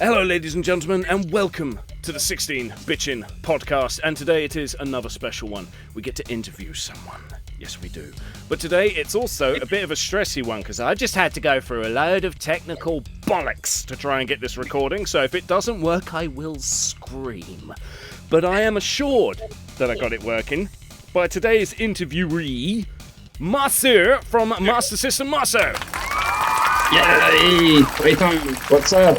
Hello ladies and gentlemen, and welcome to the 16 Bitchin' podcast, and today it is another special one. We get to interview someone. Yes, we do. But today it's also a bit of a stressy one, because I've just had to go through a load of technical bollocks to try and get this recording, so if it doesn't work, I will scream. But I am assured that I got it working by today's interviewee, Marceau from Master System Marceau. Yay! What's up?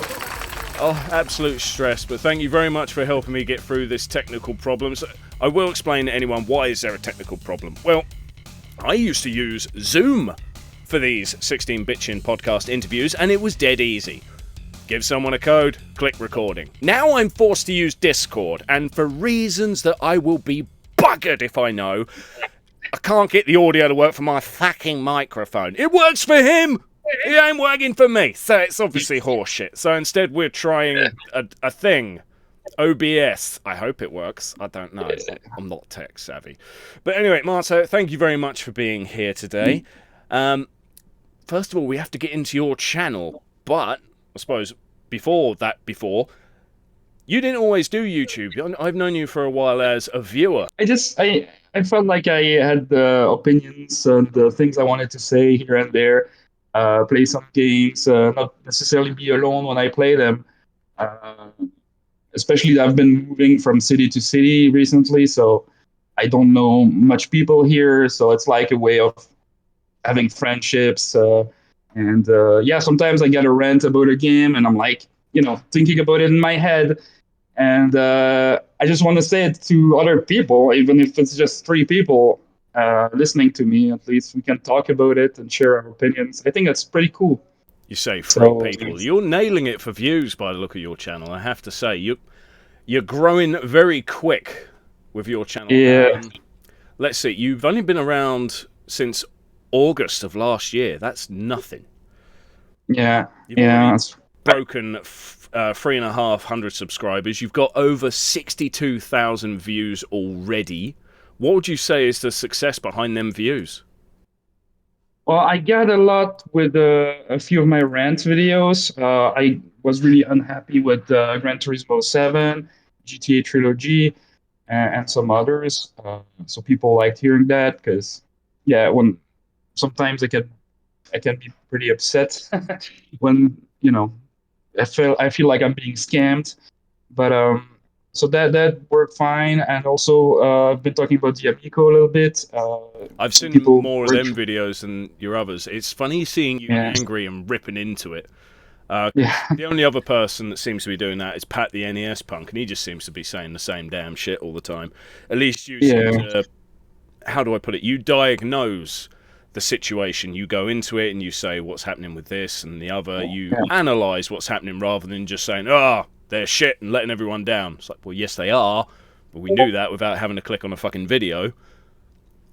Oh, absolute stress, but thank you very much for helping me get through this technical problem. So I will explain to anyone, why is there a technical problem? Well, I used to use Zoom for these 16-Bitchin' podcast interviews, and it was dead easy. Give someone a code, click recording. Now I'm forced to use Discord, and for reasons that I will be buggered if I know, I can't get the audio to work for my fucking microphone. It works for him! It ain't working for me, so it's obviously horseshit. So instead we're trying a thing. OBS. I hope it works. I don't know. I'm not tech savvy. But anyway, Marceau, thank you very much for being here today. First of all, we have to get into your channel, but I suppose before, you didn't always do YouTube. I've known you for a while as a viewer. I felt like I had opinions and the things I wanted to say here and there. Play some games, not necessarily be alone when I play them. Especially I've been moving from city to city recently, so I don't know much people here. So it's like a way of having friendships. And sometimes I get a rant about a game, and I'm like, thinking about it in my head. And I just want to say it to other people, even if it's just 3 people. Listening to me, at least we can talk about it and share our opinions. I think that's pretty cool. You say 3 people. You're nailing it for views by the look of your channel, I have to say. You're growing very quick with your channel. Yeah. Let's see, you've only been around since August of last year. That's nothing. Yeah. You've broken 3,500 subscribers. You've got over 62,000 views already. What would you say is the success behind them views? Well, I got a lot with a few of my rant videos. I was really unhappy with Gran Turismo 7, GTA Trilogy, and some others. So people liked hearing that because, when sometimes I can be pretty upset when I feel like I'm being scammed, but. So that worked fine, and also I've been talking about the Amico a little bit. I've seen more of them videos than your others. It's funny seeing you angry and ripping into it. The only other person that seems to be doing that is Pat the NES punk, and he just seems to be saying the same damn shit all the time. At least you seem to, how do I put it, you diagnose the situation, you go into it and you say what's happening with this and the other, you analyse what's happening rather than just saying, they're shit and letting everyone down. It's like, well, yes, they are, but we knew that without having to click on a fucking video.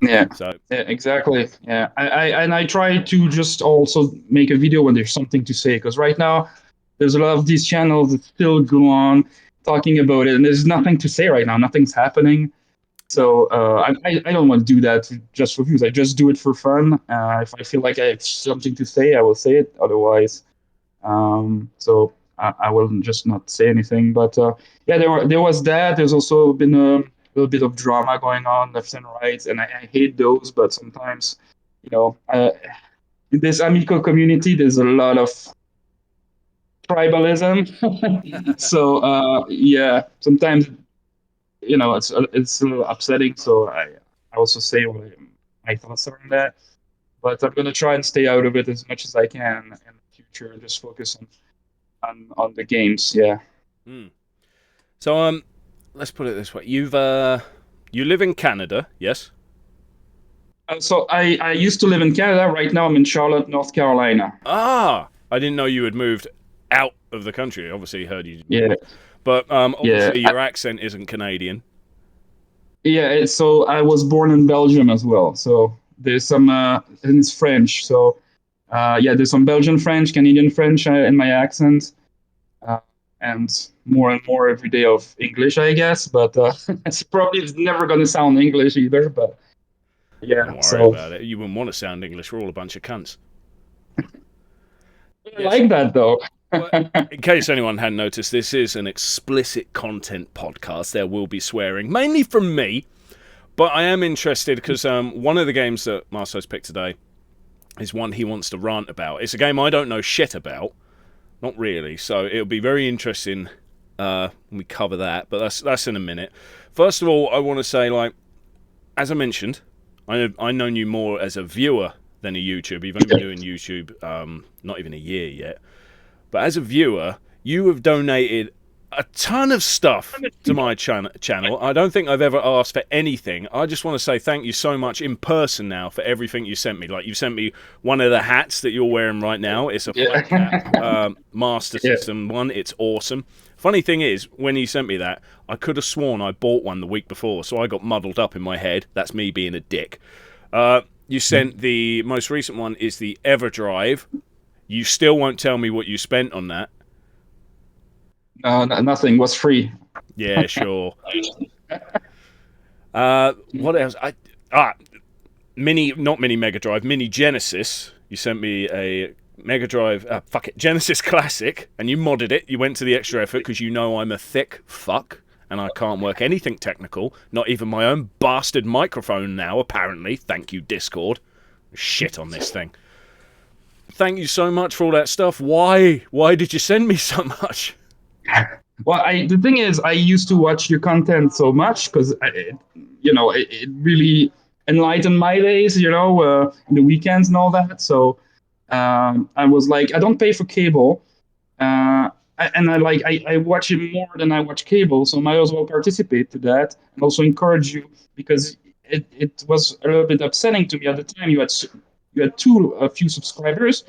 Yeah, exactly. Yeah, I try to just also make a video when there's something to say, because right now there's a lot of these channels that still go on talking about it, and there's nothing to say right now. Nothing's happening. So I don't want to do that just for views. I just do it for fun. If I feel like I have something to say, I will say it. Otherwise, so I will just not say anything. But there was that. There's also been a little bit of drama going on left and right, and I hate those. But sometimes, in this Amico community, there's a lot of tribalism. So sometimes it's a little upsetting. So I also say what my thoughts are on that. But I'm gonna try and stay out of it as much as I can in the future and just focus on the games. Yeah. So let's put it this way: you live in Canada, yes? So I used to live in Canada. Right now I'm in Charlotte, North Carolina. I didn't know you had moved out of the country. Obviously heard you. Yeah. But obviously your accent isn't Canadian. Yeah. So I was born in Belgium as well. So there's some and it's French. So there's some Belgian French, Canadian French in my accent. And more every day of English, I guess. But it's probably never going to sound English either. But don't worry about it. You wouldn't want to sound English. We're all a bunch of cunts. I like that, though. Well, in case anyone hadn't noticed, this is an explicit content podcast. There will be swearing, mainly from me. But I am interested because one of the games that Marceau's picked today is one he wants to rant about. It's a game I don't know shit about. Not really. So it'll be very interesting when we cover that. But that's in a minute. First of all, I want to say, like, as I mentioned, I've known you more as a viewer than a YouTuber. You've only been doing YouTube not even a year yet. But as a viewer, you have donated a ton of stuff to my channel. I don't think I've ever asked for anything. I just want to say thank you so much in person now for everything you sent me. Like, you sent me one of the hats that you're wearing right now. It's a flat cap Master System one. It's awesome. Funny thing is, when you sent me that, I could have sworn I bought one the week before, so I got muddled up in my head. That's me being a dick. You sent the most recent one is the EverDrive. You still won't tell me what you spent on that. Nothing was free. Yeah, sure. What else? Not mini Mega Drive, mini Genesis. You sent me a Mega Drive, Genesis Classic, and you modded it. You went to the extra effort because you know I'm a thick fuck and I can't work anything technical, not even my own bastard microphone now, apparently. Thank you, Discord. Shit on this thing. Thank you so much for all that stuff. Why? Why did you send me so much? Well, the thing is, I used to watch your content so much because, it really enlightened my days, in the weekends and all that. So I was like, I don't pay for cable. And I watch it more than I watch cable. So I might as well participate to that and also encourage you because it was a little bit upsetting to me at the time. You had a few subscribers.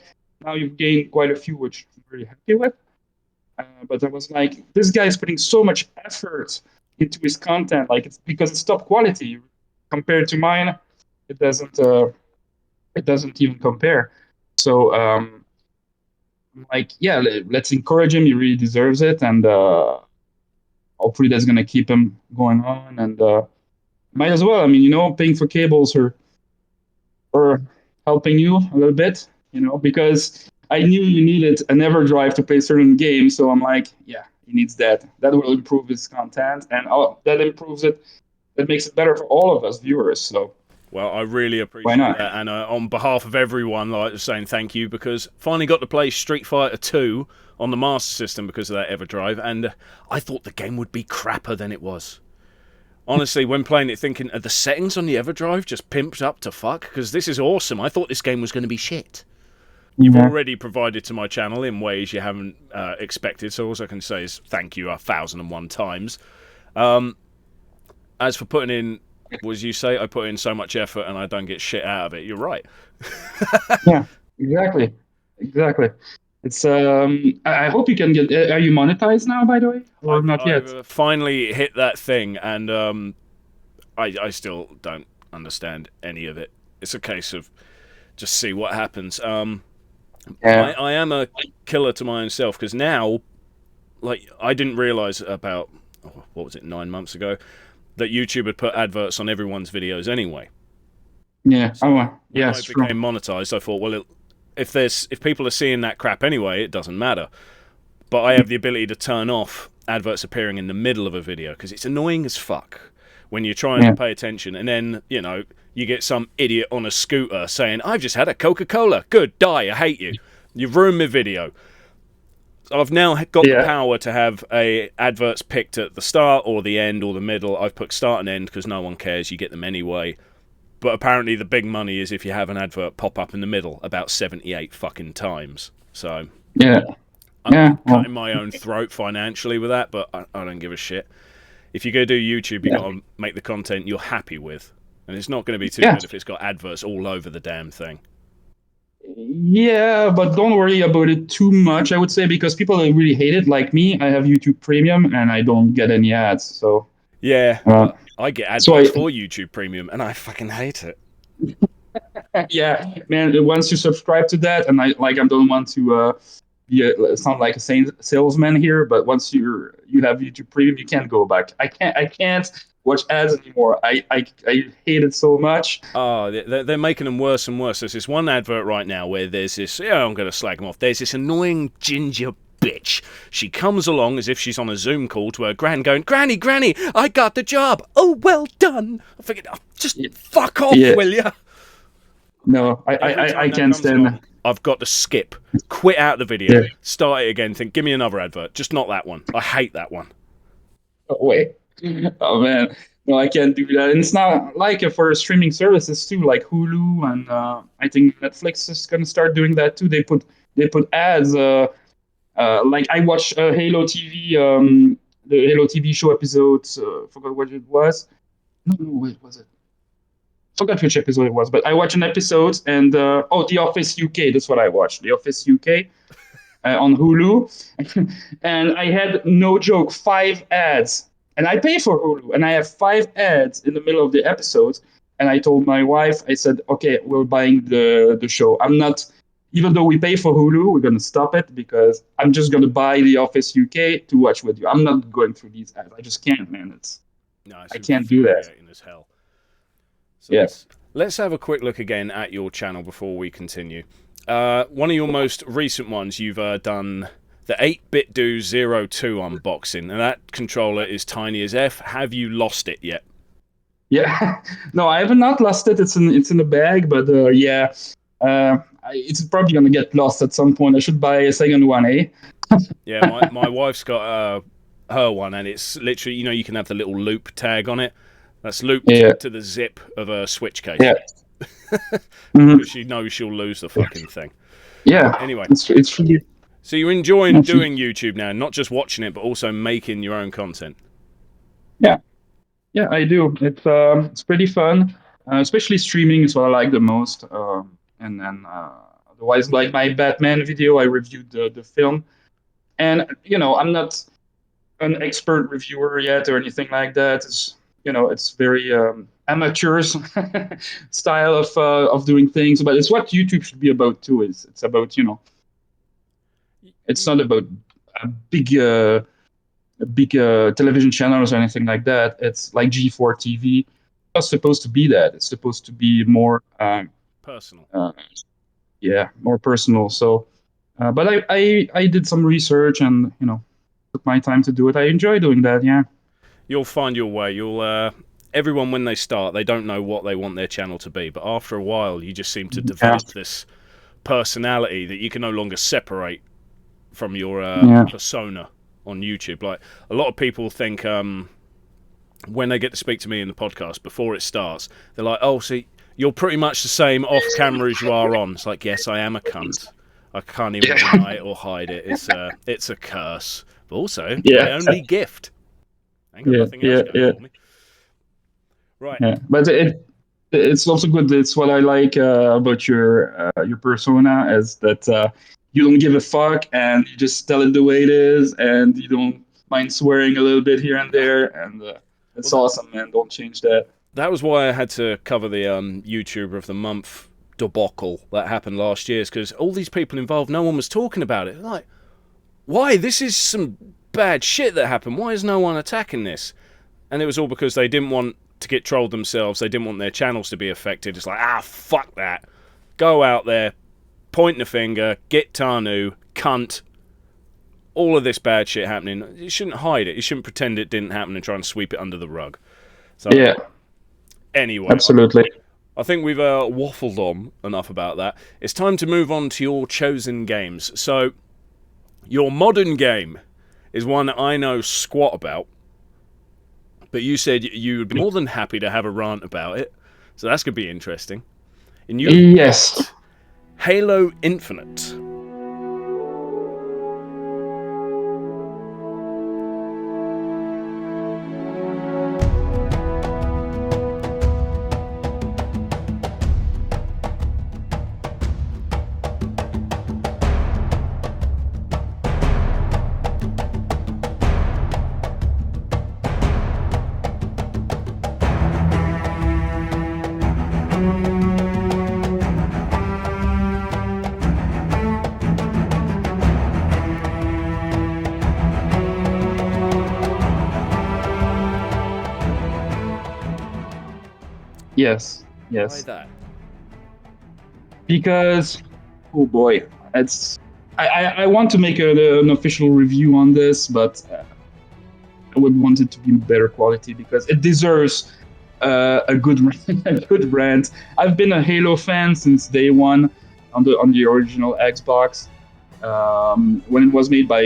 Now you've gained quite a few, which I'm very happy with. But I was like, this guy is putting so much effort into his content, like it's because it's top quality compared to mine. It doesn't even compare. So let's encourage him. He really deserves it, and hopefully that's gonna keep him going on. And might as well. I mean, paying for cables or helping you a little bit, because I knew you needed an EverDrive to play certain games, so I'm like, yeah, he needs that. That will improve his content, and that improves it. That makes it better for all of us viewers. So, well, I really appreciate that, and on behalf of everyone, I'd like to say thank you because finally got to play Street Fighter 2 on the Master System because of that EverDrive, and I thought the game would be crapper than it was. Honestly, when playing it, thinking, are the settings on the EverDrive just pimped up to fuck? Because this is awesome. I thought this game was going to be shit. You've already provided to my channel in ways you haven't expected, so all I can say is thank you 1,001 times. As for putting in, what did you say? I put in so much effort and I don't get shit out of it. You're right. Yeah, exactly. It's I hope you can get. Are you monetized now, by the way, or not yet? I've finally hit that thing, and I still don't understand any of it. It's a case of just see what happens. I am a killer to my own self because now, like, I didn't realize about 9 months ago that YouTube had put adverts on everyone's videos anyway. Yeah. So when I became monetized, I thought, well, if people are seeing that crap anyway, it doesn't matter. But I have the ability to turn off adverts appearing in the middle of a video because it's annoying as fuck when you're trying to pay attention, and then you get some idiot on a scooter saying, "I've just had a Coca-Cola. Good, die. I hate you. You've ruined my video." I've now got the power to have adverts picked at the start or the end or the middle. I've put start and end because no one cares. You get them anyway. But apparently the big money is if you have an advert pop up in the middle about 78 fucking times. So I'm cutting my own throat financially with that, but I don't give a shit. If you're going to do YouTube, you've got to make the content you're happy with. And it's not going to be too good if it's got adverts all over the damn thing. Yeah, but don't worry about it too much, I would say, because people really hate it. Like me, I have YouTube Premium and I don't get any ads. So yeah, I get adverts for YouTube Premium and I fucking hate it. Yeah, man. Once you subscribe to that, and I don't want to sound like a salesman here, but once you have YouTube Premium, you can't go back. I can't watch ads anymore. I hate it so much. Oh, they're making them worse and worse. There's this one advert right now where there's this, I'm going to slag them off. There's this annoying ginger bitch. She comes along as if she's on a Zoom call to her gran going, Granny, I got the job. Oh, well done. I figured, just fuck off, will ya? No, I can't stand that. I've got to skip, quit out the video, start it again, think, give me another advert. Just not that one. I hate that one. Oh, wait. Oh, man. No, I can't do that. And it's not like for streaming services too, like Hulu, and I think Netflix is going to start doing that too. They put ads. Like I watched Halo TV, the Halo TV show episodes. Forgot what it was. No, wait, was it? Forgot which episode it was, but I watched an episode, and The Office UK. That's what I watched. The Office UK on Hulu, and I had, no joke, 5 ads. And I pay for Hulu, and I have 5 ads in the middle of the episode. And I told my wife, I said, okay, we're buying the show. I'm not, even though we pay for Hulu, we're going to stop it because I'm just going to buy The Office UK to watch with you. I'm not going through these ads. I just can't, man. I can't do that. As hell. So let's have a quick look again at your channel before we continue. One of your most recent ones, you've done the 8-Bit Do 02 unboxing, and that controller is tiny as F. Have you lost it yet? Yeah, no, I have not lost it. It's in a bag, but it's probably gonna get lost at some point. I should buy a second one, eh? Yeah, my wife's got her one, and it's literally, you can have the little loop tag on it. That's looped to the zip of a switch case. Yeah. Because she knows she'll lose the fucking thing. Yeah. Anyway, it's really. So you're enjoying doing YouTube now, not just watching it, but also making your own content. Yeah, I do. It's pretty fun, especially streaming is what I like the most. And then otherwise, like my Batman video, I reviewed the film, and I'm not an expert reviewer yet or anything like that. It's very amateur style of doing things, but it's what YouTube should be about too. It's about it's not about a big television channels or anything like that. It's like G4 TV. It's not supposed to be that. It's supposed to be more personal. More personal. So, but I did some research and took my time to do it. I enjoy doing that. Yeah. You'll find your way. You'll everyone, when they start, they don't know what they want their channel to be, but after a while, you just seem to develop this personality that you can no longer separate from your persona on YouTube. Like, a lot of people think when they get to speak to me in the podcast before it starts, they're like, oh, see, you're pretty much the same off camera as you are on. It's like, yes, I am a cunt. I can't even deny it or hide it. It's a curse, but also my only gift. I ain't got nothing else going for me. Right. Yeah, but it's also good. It's what I like about your persona, is that you don't give a fuck and you just tell it the way it is, and you don't mind swearing a little bit here and there, and it's awesome, man. Don't change that. That was why I had to cover the YouTuber of the Month debacle that happened last year, because all these people involved, no one was talking about it. Like, why? This is some bad shit that happened. Why is no one attacking this? And it was all because they didn't want to get trolled themselves. They didn't want their channels to be affected. It's like, fuck that. Go out there, point the finger, get Tanu, cunt, all of this bad shit happening. You shouldn't hide it. You shouldn't pretend it didn't happen and try and sweep it under the rug. So, anyway. Absolutely. I think we've waffled on enough about that. It's time to move on to your chosen games. So, your modern game is one that I know squat about, but you said you would be more than happy to have a rant about it, so that's going to be interesting. And yes, Halo Infinite. Yes. Why that? Because, oh boy, I want to make an official review on this, but I would want it to be better quality because it deserves a good a good rant. I've been a Halo fan since day one on the original Xbox. When it was made by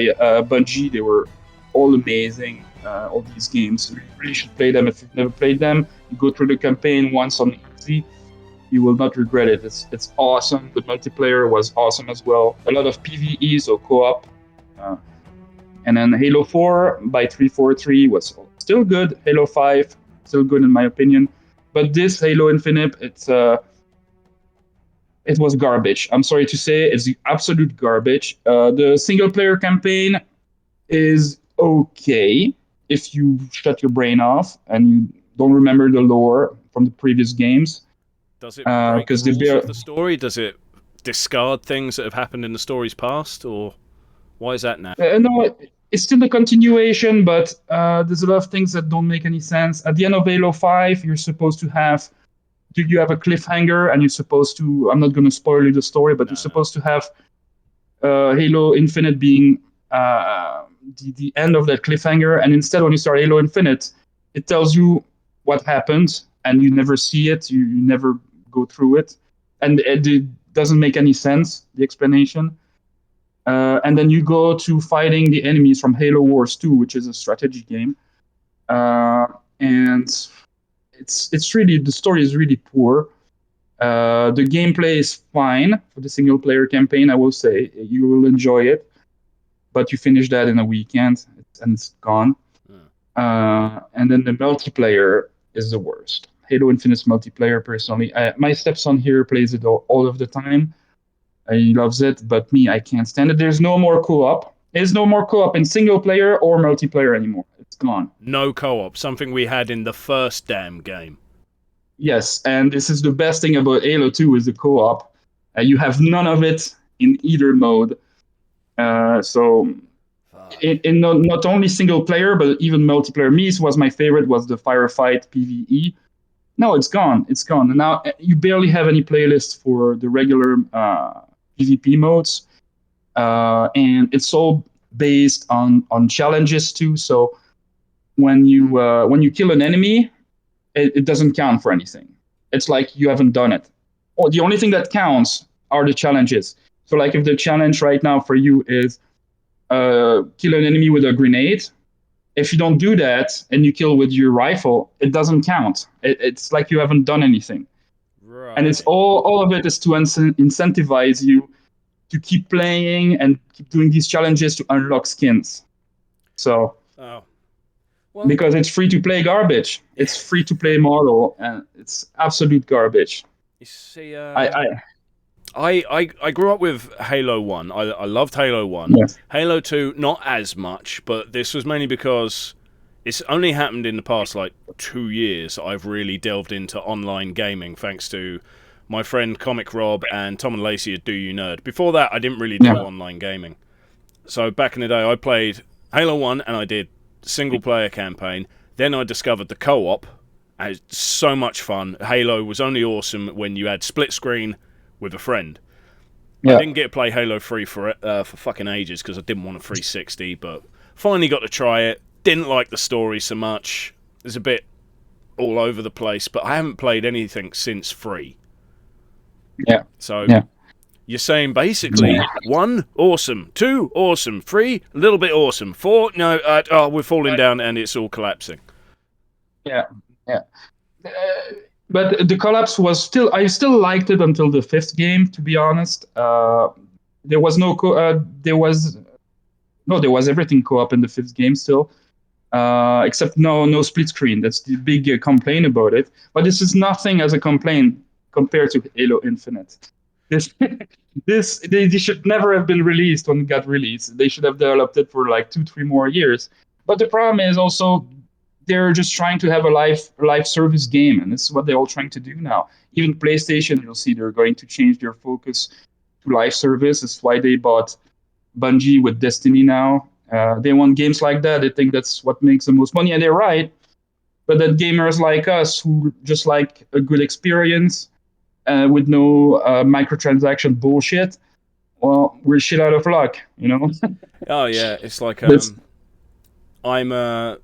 Bungie, they were all amazing. All these games, you really should play them. If you've never played them, you go through the campaign once on easy. You will not regret it. It's awesome. The multiplayer was awesome as well. A lot of PvE, so co-op. And then Halo 4 by 343 was still good. Halo 5 still good in my opinion. But this Halo Infinite, it was garbage. I'm sorry to say, it's absolute garbage. The single player campaign is okay if you shut your brain off and you don't remember the lore from the previous games. Does it break the rules of the story? Does it discard things that have happened in the story's past, or why is that now? No, it's still a continuation, but there's a lot of things that don't make any sense. At the end of Halo 5, you're supposed to have you have a cliffhanger, and you're supposed to. I'm not going to spoil you the story, but you're supposed to have Halo Infinite being the end of that cliffhanger, and instead, when you start Halo Infinite, it tells you what happened, and you never see it. You never go through it, and it doesn't make any sense. The explanation. And then you go to fighting the enemies from Halo Wars 2, which is a strategy game. And it's really, the story is really poor. The gameplay is fine for the single player campaign, I will say. You will enjoy it. But you finish that in a weekend, and it's gone. And then the multiplayer is the worst. Halo Infinite's multiplayer, personally. My stepson here plays it all of the time. He loves it, but me, I can't stand it. There's no more co-op. There's no more co-op in single player or multiplayer anymore. It's gone. No co-op, something we had in the first damn game. Yes, and this is the best thing about Halo 2 is the co-op. You have none of it in either mode. So in not only single player, but even multiplayer. Me was my favorite, was the firefight PvE. No, it's gone. It's gone. And now you barely have any playlist for the regular PvP modes. And it's all based on challenges too. So when you kill an enemy, it doesn't count for anything. It's like you haven't done it. Or the only thing that counts are the challenges. So like if the challenge right now for you is kill an enemy with a grenade, if you don't do that and you kill with your rifle, it doesn't count. It's like you haven't done anything. Right. And it's all of it is to incentivize you to keep playing and keep doing these challenges to unlock skins. So, well, because it's free to play garbage. It's free to play model, and it's absolute garbage. You see, I grew up with Halo 1. I loved Halo 1. Yes. Halo 2, not as much, but this was mainly because it's only happened in the past, 2 years. I've really delved into online gaming, thanks to my friend Comic Rob and Tom and Lacey at Do You Nerd. Before that, I didn't really do online gaming. So back in the day, I played Halo 1, and I did single-player campaign. Then I discovered the co-op, and it's so much fun. Halo was only awesome when you had split screen with a friend. I didn't get to play Halo 3 for fucking ages because I didn't want a 360, but finally got to try it. Didn't like the story so much. It's a bit all over the place, but I haven't played anything since 3. Yeah. So you're saying basically 1, awesome. 2, awesome. 3, a little bit awesome. 4, no, we're falling down and it's all collapsing. Yeah. But the collapse was still... I still liked it until the 5th game, to be honest. There was no... there was everything co-op in the 5th game still. Except no split screen. That's the big complaint about it. But this is nothing as a complaint compared to Halo Infinite. They should never have been released when it got released. They should have developed it for 2-3 more years. But the problem is also... they're just trying to have a live service game, and this is what they're all trying to do now. Even PlayStation, you'll see they're going to change their focus to live service. That's why they bought Bungie with Destiny now. They want games like that. They think that's what makes the most money, and they're right. But that gamers like us who just like a good experience with no microtransaction bullshit, well, we're shit out of luck, you know. Oh yeah, it's like I'm a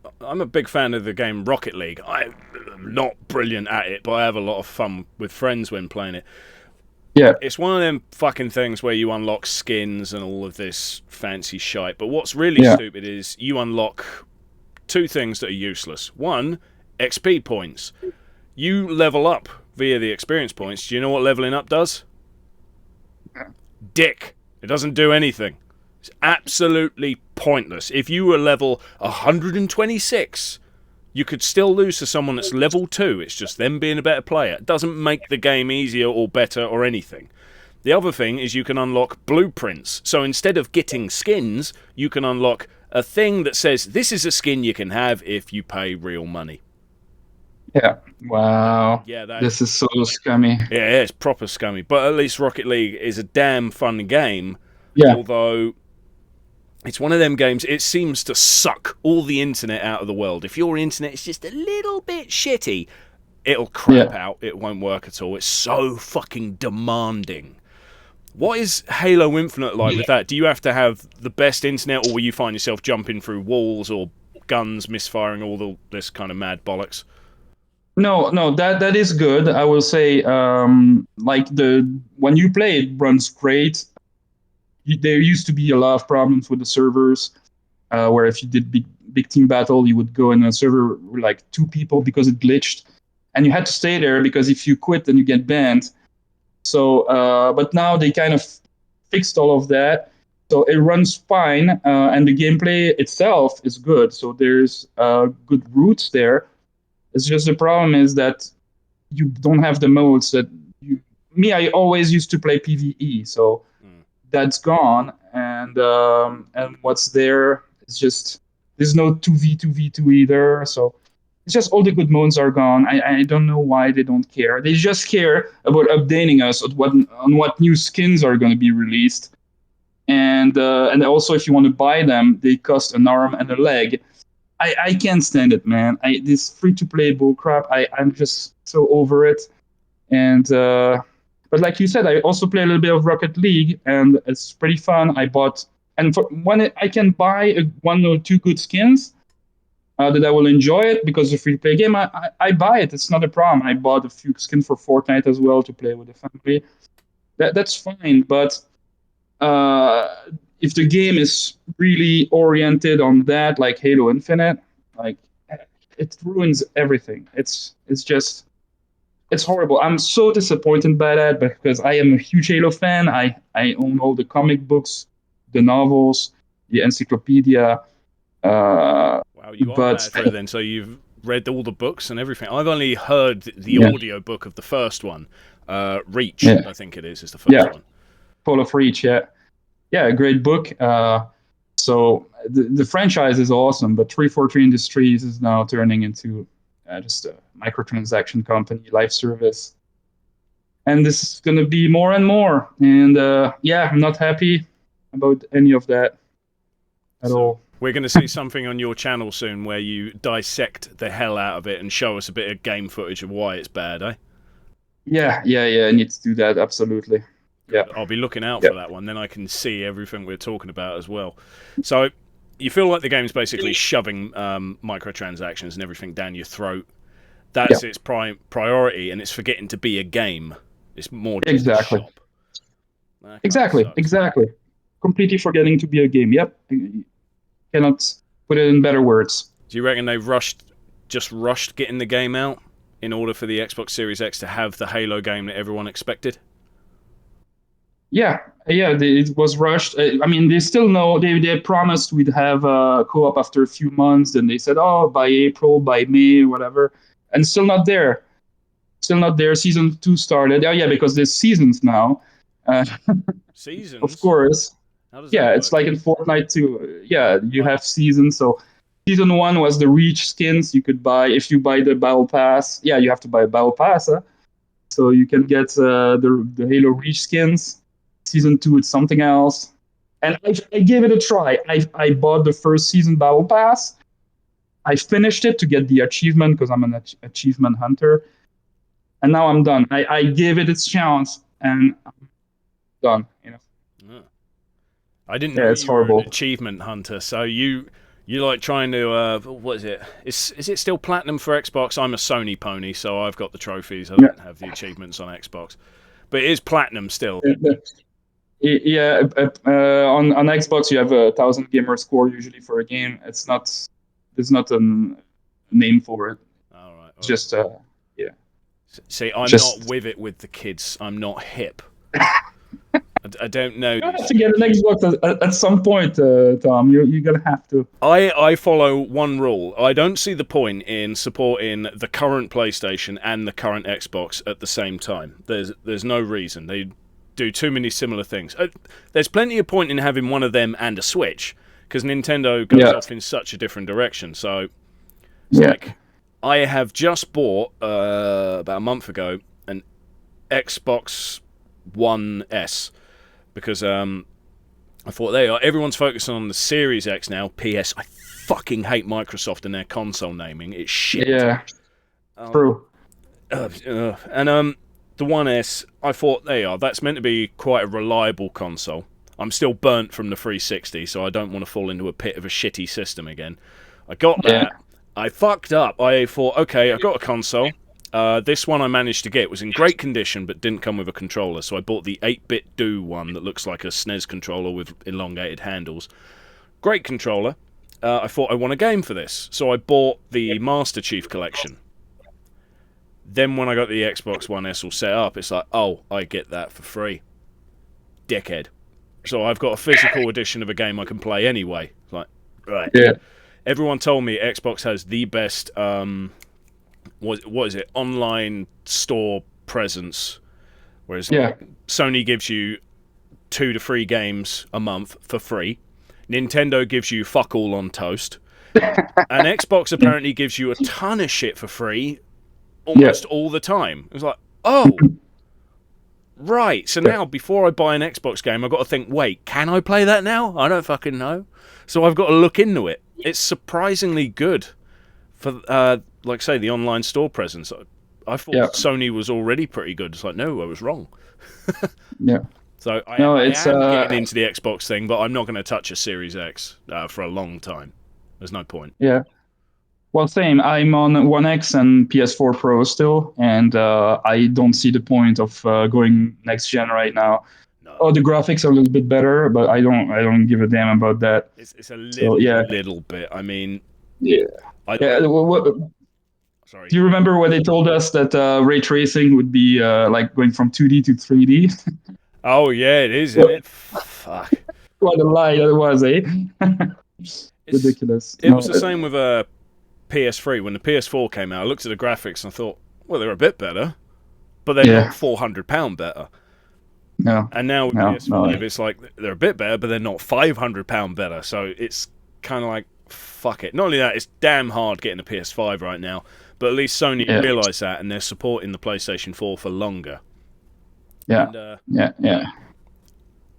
big fan of the game Rocket League. I'm not brilliant at it, but I have a lot of fun with friends when playing it. Yeah. It's one of them fucking things where you unlock skins and all of this fancy shite. But what's really stupid is you unlock two things that are useless. One, XP points. You level up via the experience points. Do you know what leveling up does? Dick. It doesn't do anything. It's absolutely pointless. If you were level 126, you could still lose to someone that's level 2. It's just them being a better player. It doesn't make the game easier or better or anything. The other thing is you can unlock blueprints. So instead of getting skins, you can unlock a thing that says this is a skin you can have if you pay real money. Yeah. Wow. Yeah, this is so scummy. Yeah, it's proper scummy. But at least Rocket League is a damn fun game. Yeah. Although it's one of them games, it seems to suck all the internet out of the world. If your internet is just a little bit shitty, it'll crap out. It won't work at all. It's so fucking demanding. What is Halo Infinite like with that? Do you have to have the best internet, or will you find yourself jumping through walls or guns misfiring, all this kind of mad bollocks? No, that is good. I will say, like when you play, it runs great. There used to be a lot of problems with the servers, where if you did big team battle, you would go in a server with like 2 people because it glitched, and you had to stay there because if you quit, then you get banned. So, but now they kind of fixed all of that, so it runs fine, and the gameplay itself is good. So there's good roots there. It's just the problem is that you don't have the modes that you. Me, I always used to play PvE, so that's gone, and what's there is just there's no 2v2v2 either. So it's just all the good modes are gone. I don't know why they don't care. They just care about updating us on what new skins are going to be released, and also if you want to buy them, they cost an arm and a leg. I can't stand it, man. This free to play bullcrap. I'm just so over it. And but like you said, I also play a little bit of Rocket League, and it's pretty fun. I bought, and for when I can buy 1 or 2 good skins that I will enjoy it because it's a free to play game. I buy it. It's not a problem. I bought a few skins for Fortnite as well to play with the family. That's fine, but uh, if the game is really oriented on that, like Halo Infinite, like it ruins everything. It's horrible. I'm so disappointed by that because I am a huge Halo fan. I own all the comic books, the novels, the encyclopedia. Wow, you are mad for it then. So you've read all the books and everything. I've only heard the audio book of the first one. Reach, I think it is the first one. Fall of Reach, a great book. So the franchise is awesome, but 343 Industries is now turning into just a microtransaction company, live service. And this is going to be more and more. And I'm not happy about any of that at all. We're going to see something on your channel soon where you dissect the hell out of it and show us a bit of game footage of why it's bad, eh? Yeah, I need to do that, absolutely. Yeah, I'll be looking out for that one. Then I can see everything we're talking about as well. So you feel like the game's basically shoving microtransactions and everything down your throat. That's its priority, and it's forgetting to be a game. It's more just a shop. Exactly. Completely forgetting to be a game. Yep. Cannot put it in better words. Do you reckon they just rushed getting the game out in order for the Xbox Series X to have the Halo game that everyone expected? Yeah, it was rushed. I mean, they still know they promised we'd have co-op after a few months. Then they said, oh, by April, by May, whatever, and still not there. Season 2 started. Oh yeah, because there's seasons now. Seasons, of course. How does that work? It's like in Fortnite too. Yeah, you have seasons. So season 1 was the Reach skins you could buy if you buy the Battle Pass. Yeah, you have to buy a Battle Pass, so you can get the Halo Reach skins. Season 2, it's something else. And I gave it a try. I bought the first season Battle Pass. I finished it to get the achievement because I'm an achievement hunter. And now I'm done. I gave it its chance, and I'm done. I didn't know Yeah, it's you were an horrible. achievement hunter, so you like trying to what is it? Is it still platinum for Xbox? I'm a Sony pony, so I've got the trophies. I Yeah. don't have the achievements on Xbox, but it is platinum still. Yeah, on Xbox you have 1,000 gamer score usually for a game. There's not a name for it. All right. It's Well, just yeah. see, I'm not Just with it with the kids. I'm not hip. I don't know you have these to get an things. Xbox at some point, Tom. You're gonna have to. I follow one rule. I don't see the point in supporting the current PlayStation and the current Xbox at the same time. There's no reason. They do too many similar things. There's plenty of point in having one of them and a Switch, because Nintendo goes off in such a different direction. So it's like I have just bought about a month ago an Xbox One S because I thought everyone's focusing on the Series X now. PS, I fucking hate Microsoft and their console naming. It's shit. Yeah, true. And the One S, I thought that's meant to be quite a reliable console. I'm still burnt from the 360, so I don't want to fall into a pit of a shitty system again. I got that. I fucked up. I thought, okay, I got a console. This one I managed to get was in great condition, but didn't come with a controller. So I bought the 8-bit Do one that looks like a SNES controller with elongated handles. Great controller. I thought I want a game for this, so I bought the Master Chief Collection. Then when I got the Xbox One S all set up, it's like, oh, I get that for free. Dickhead. So I've got a physical edition of a game I can play anyway. It's like, right. Yeah. Everyone told me Xbox has the best, what is it, online store presence. Whereas Sony gives you 2 to 3 games a month for free. Nintendo gives you fuck all on toast. And Xbox apparently gives you a ton of shit for free almost all the time. It was like, oh, right. So now before I buy an Xbox game, I've got to think, wait, can I play that now? I don't fucking know. So I've got to look into it. It's surprisingly good for, like I say, the online store presence. I thought Sony was already pretty good. It's like, no, I was wrong. So I am getting into the Xbox thing, but I'm not going to touch a Series X for a long time. There's no point. Yeah. Well, same. I'm on One X and PS4 Pro still, and I don't see the point of going next gen right now. No. Oh, the graphics are a little bit better, but I don't give a damn about that. It's a little bit. I mean, sorry. Do you remember when they told us that ray tracing would be like going from 2D to 3D? Oh yeah, it is, isn't it? Fuck. What a lie that was, eh? Ridiculous. It was the same with PS3. When the PS4 came out, I looked at the graphics and I thought, well, they're a bit better, but they're not £400 better. No. And now with PS5, it's like they're a bit better, but they're not £500 better. So it's kind of like, fuck it. Not only that, it's damn hard getting a PS5 right now, but at least Sony realised that and they're supporting the PlayStation 4 for longer. Yeah. And,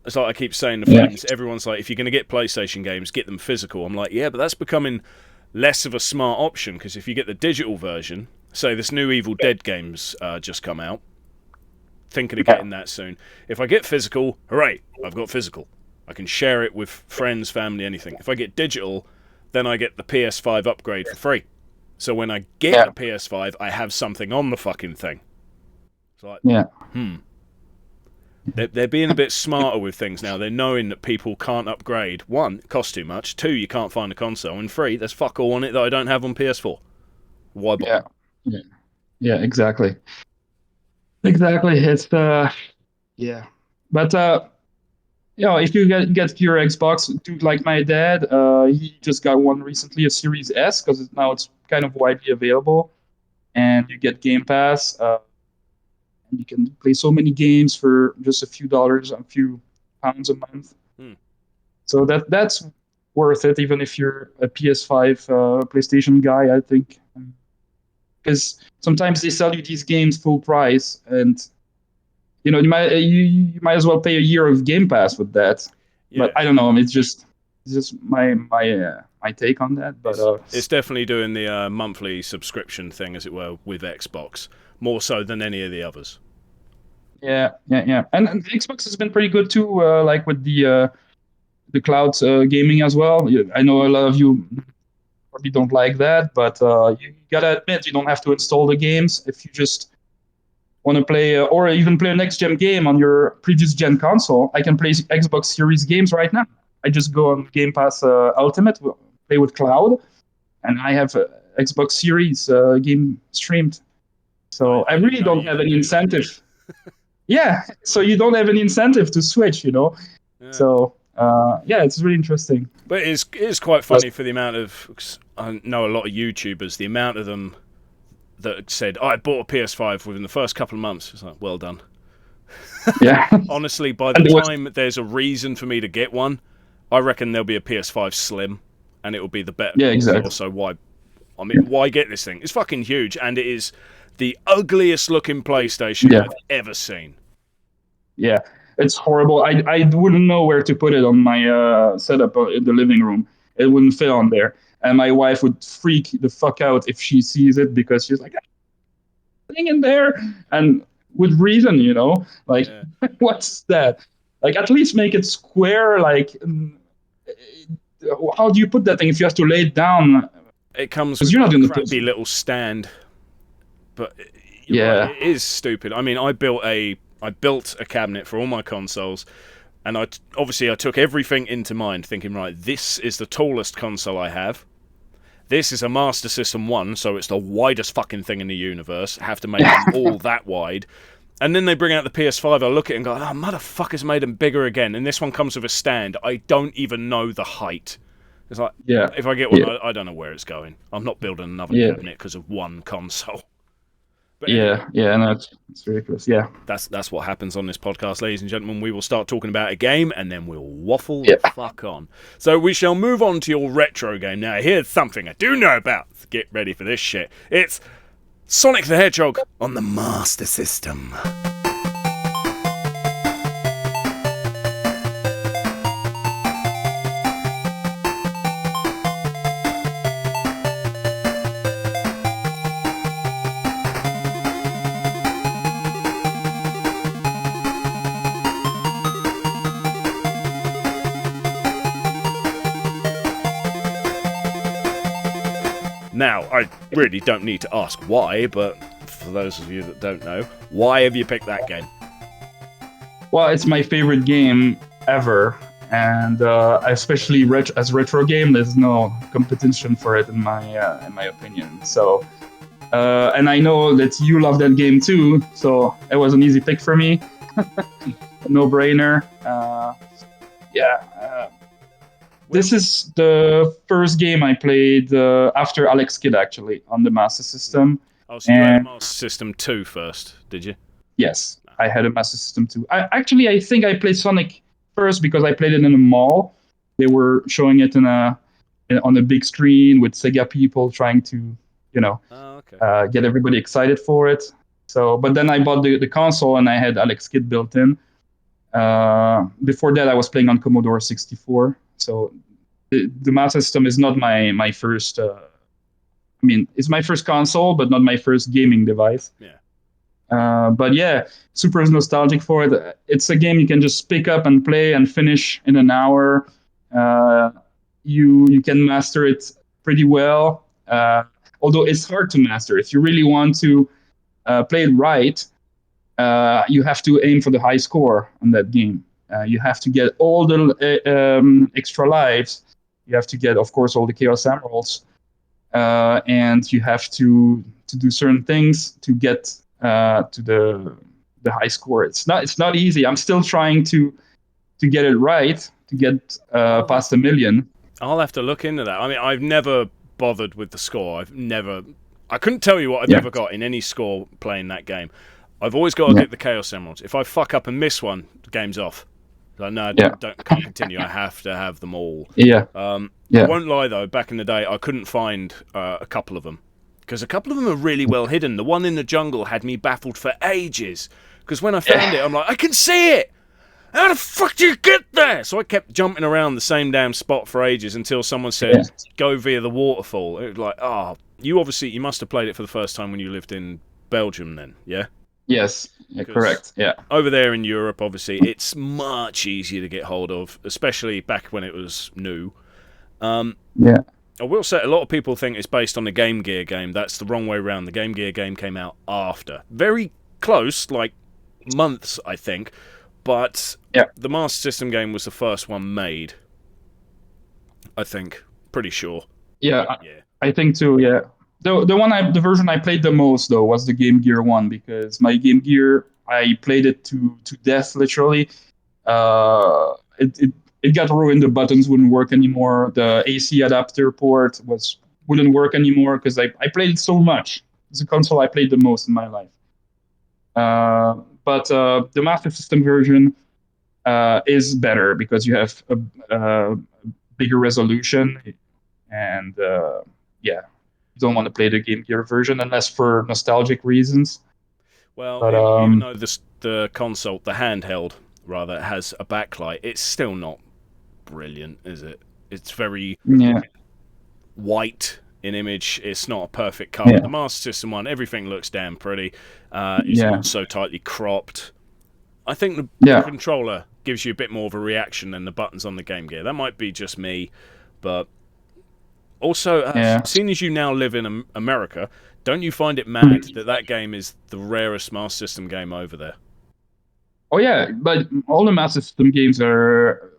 it's like I keep saying to friends, everyone's like, if you're going to get PlayStation games, get them physical. I'm like, yeah, but that's becoming less of a smart option, because if you get the digital version, say this new Evil Dead game's just come out, thinking of getting that soon. If I get physical, hooray, I've got physical. I can share it with friends, family, anything. If I get digital, then I get the PS5 upgrade for free. So when I get the PS5, I have something on the fucking thing. It's like, They're being a bit smarter with things now. They're knowing that people can't upgrade. 1, it costs too much. 2, you can't find a console. And 3, there's fuck all on it that I don't have on PS4. Why bother? Yeah, exactly. Exactly. It's but if you get your Xbox, dude, like my dad, he just got one recently, a Series S, because now it's kind of widely available, and you get Game Pass. And you can play so many games for just a few dollars, a few pounds a month. So that's worth it, even if you're a PS5 PlayStation guy, I think. Because sometimes they sell you these games full price, and you might as well pay a year of Game Pass with that. But I don't know. It's just my take on that. But it's definitely doing the monthly subscription thing, as it were, with Xbox, more so than any of the others. Yeah. And Xbox has been pretty good too, like with the the cloud gaming as well. I know a lot of you probably don't like that, but you gotta admit you don't have to install the games if you just want to play, or even play a next gen game on your previous gen console. I can play Xbox Series games right now. I just go on Game Pass Ultimate, play with cloud, and I have Xbox Series game streamed. So I really don't have any incentive. Yeah, so you don't have any incentive to switch, Yeah. So yeah, it's really interesting. But it is quite funny for the amount of, I know a lot of YouTubers, the amount of them that said, I bought a PS5 within the first couple of months. It's like, well done. Yeah. Honestly, by the time there's a reason for me to get one, I reckon there'll be a PS5 Slim, and it will be the better. Yeah, exactly. So why get this thing? It's fucking huge, and it is the ugliest looking PlayStation I've ever seen. Yeah, it's horrible. I wouldn't know where to put it on my setup in the living room. It wouldn't fit on there. And my wife would freak the fuck out if she sees it, because she's like, thing in there, and with reason, like, what's that? Like, at least make it square. Like, how do you put that thing if you have to lay it down? It comes with a crappy little stand, but right, it is stupid. I mean, I built a cabinet for all my consoles, and I took everything into mind, thinking, right, this is the tallest console I have. This is a Master System 1, so it's the widest fucking thing in the universe. Have to make them all that wide. And then they bring out the PS5, I look at it and go, oh, motherfuckers made them bigger again. And this one comes with a stand. I don't even know the height. It's like, if I get one, I don't know where it's going. I'm not building another cabinet because of one console. But anyway, no, it's ridiculous. Yeah, that's what happens on this podcast, ladies and gentlemen. We will start talking about a game, and then we'll waffle the fuck on. So we shall move on to your retro game now. Here's something I do know about. Get ready for this shit. It's Sonic the Hedgehog on the Master System. Now, I really don't need to ask why, but for those of you that don't know, why have you picked that game? Well, it's my favorite game ever, and especially as retro game, there's no competition for it in my opinion. So, and I know that you love that game too, so it was an easy pick for me, no-brainer. This is the first game I played after Alex Kidd, actually, on the Master System. Oh, so you had a Master System 2 first, did you? Yes, I had a Master System 2. I think I played Sonic first because I played it in a mall. They were showing it on a big screen with Sega people trying to, get everybody excited for it. So, but then I bought the console and I had Alex Kidd built in. Before that, I was playing on Commodore 64. So the Master System is not my first. It's my first console, but not my first gaming device. Yeah. But yeah, super nostalgic for it. It's a game you can just pick up and play and finish in an hour. You can master it pretty well. Although it's hard to master. If you really want to play it right, you have to aim for the high score on that game. You have to get all the extra lives. You have to get, of course, all the Chaos Emeralds. And you have to do certain things to get to the high score. It's not easy. I'm still trying to get it right, to get past 1 million. I'll have to look into that. I mean, I've never bothered with the score. I couldn't tell you what I've ever got in any score playing that game. I've always got to get the Chaos Emeralds. If I fuck up and miss one, the game's off. Like, no, can't continue. I have to have them all. I won't lie, though, back in the day, I couldn't find a couple of them. Because a couple of them are really well hidden. The one in the jungle had me baffled for ages. Because when I found it, I'm like, I can see it! How the fuck do you get there? So I kept jumping around the same damn spot for ages until someone said, go via the waterfall. It was like, you must have played it for the first time when you lived in Belgium then, yeah? Yes, correct. Yeah. Over there in Europe, obviously, it's much easier to get hold of, especially back when it was new. Yeah. I will say, a lot of people think it's based on the Game Gear game. That's the wrong way around. The Game Gear game came out after. Very close, like months, I think. But the Master System game was the first one made. I think. Pretty sure. Yeah. I think too, yeah. The version I played the most though was the Game Gear one, because my Game Gear, I played it to death literally. It got ruined. The buttons wouldn't work anymore. The AC adapter port wouldn't work anymore because I played it so much. It's a console I played the most in my life. But the Master System version is better because you have a bigger resolution, and you don't want to play the Game Gear version unless for nostalgic reasons. Well, but, even though the console, the handheld rather, has a backlight, it's still not brilliant, is it? It's very white in image. It's not a perfect color. Yeah. The Master System one, everything looks damn pretty. It's not so tightly cropped. I think the controller gives you a bit more of a reaction than the buttons on the Game Gear. That might be just me, but also, seeing as you now live in America, don't you find it mad that game is the rarest Master System game over there? Oh yeah, but all the Master System games are,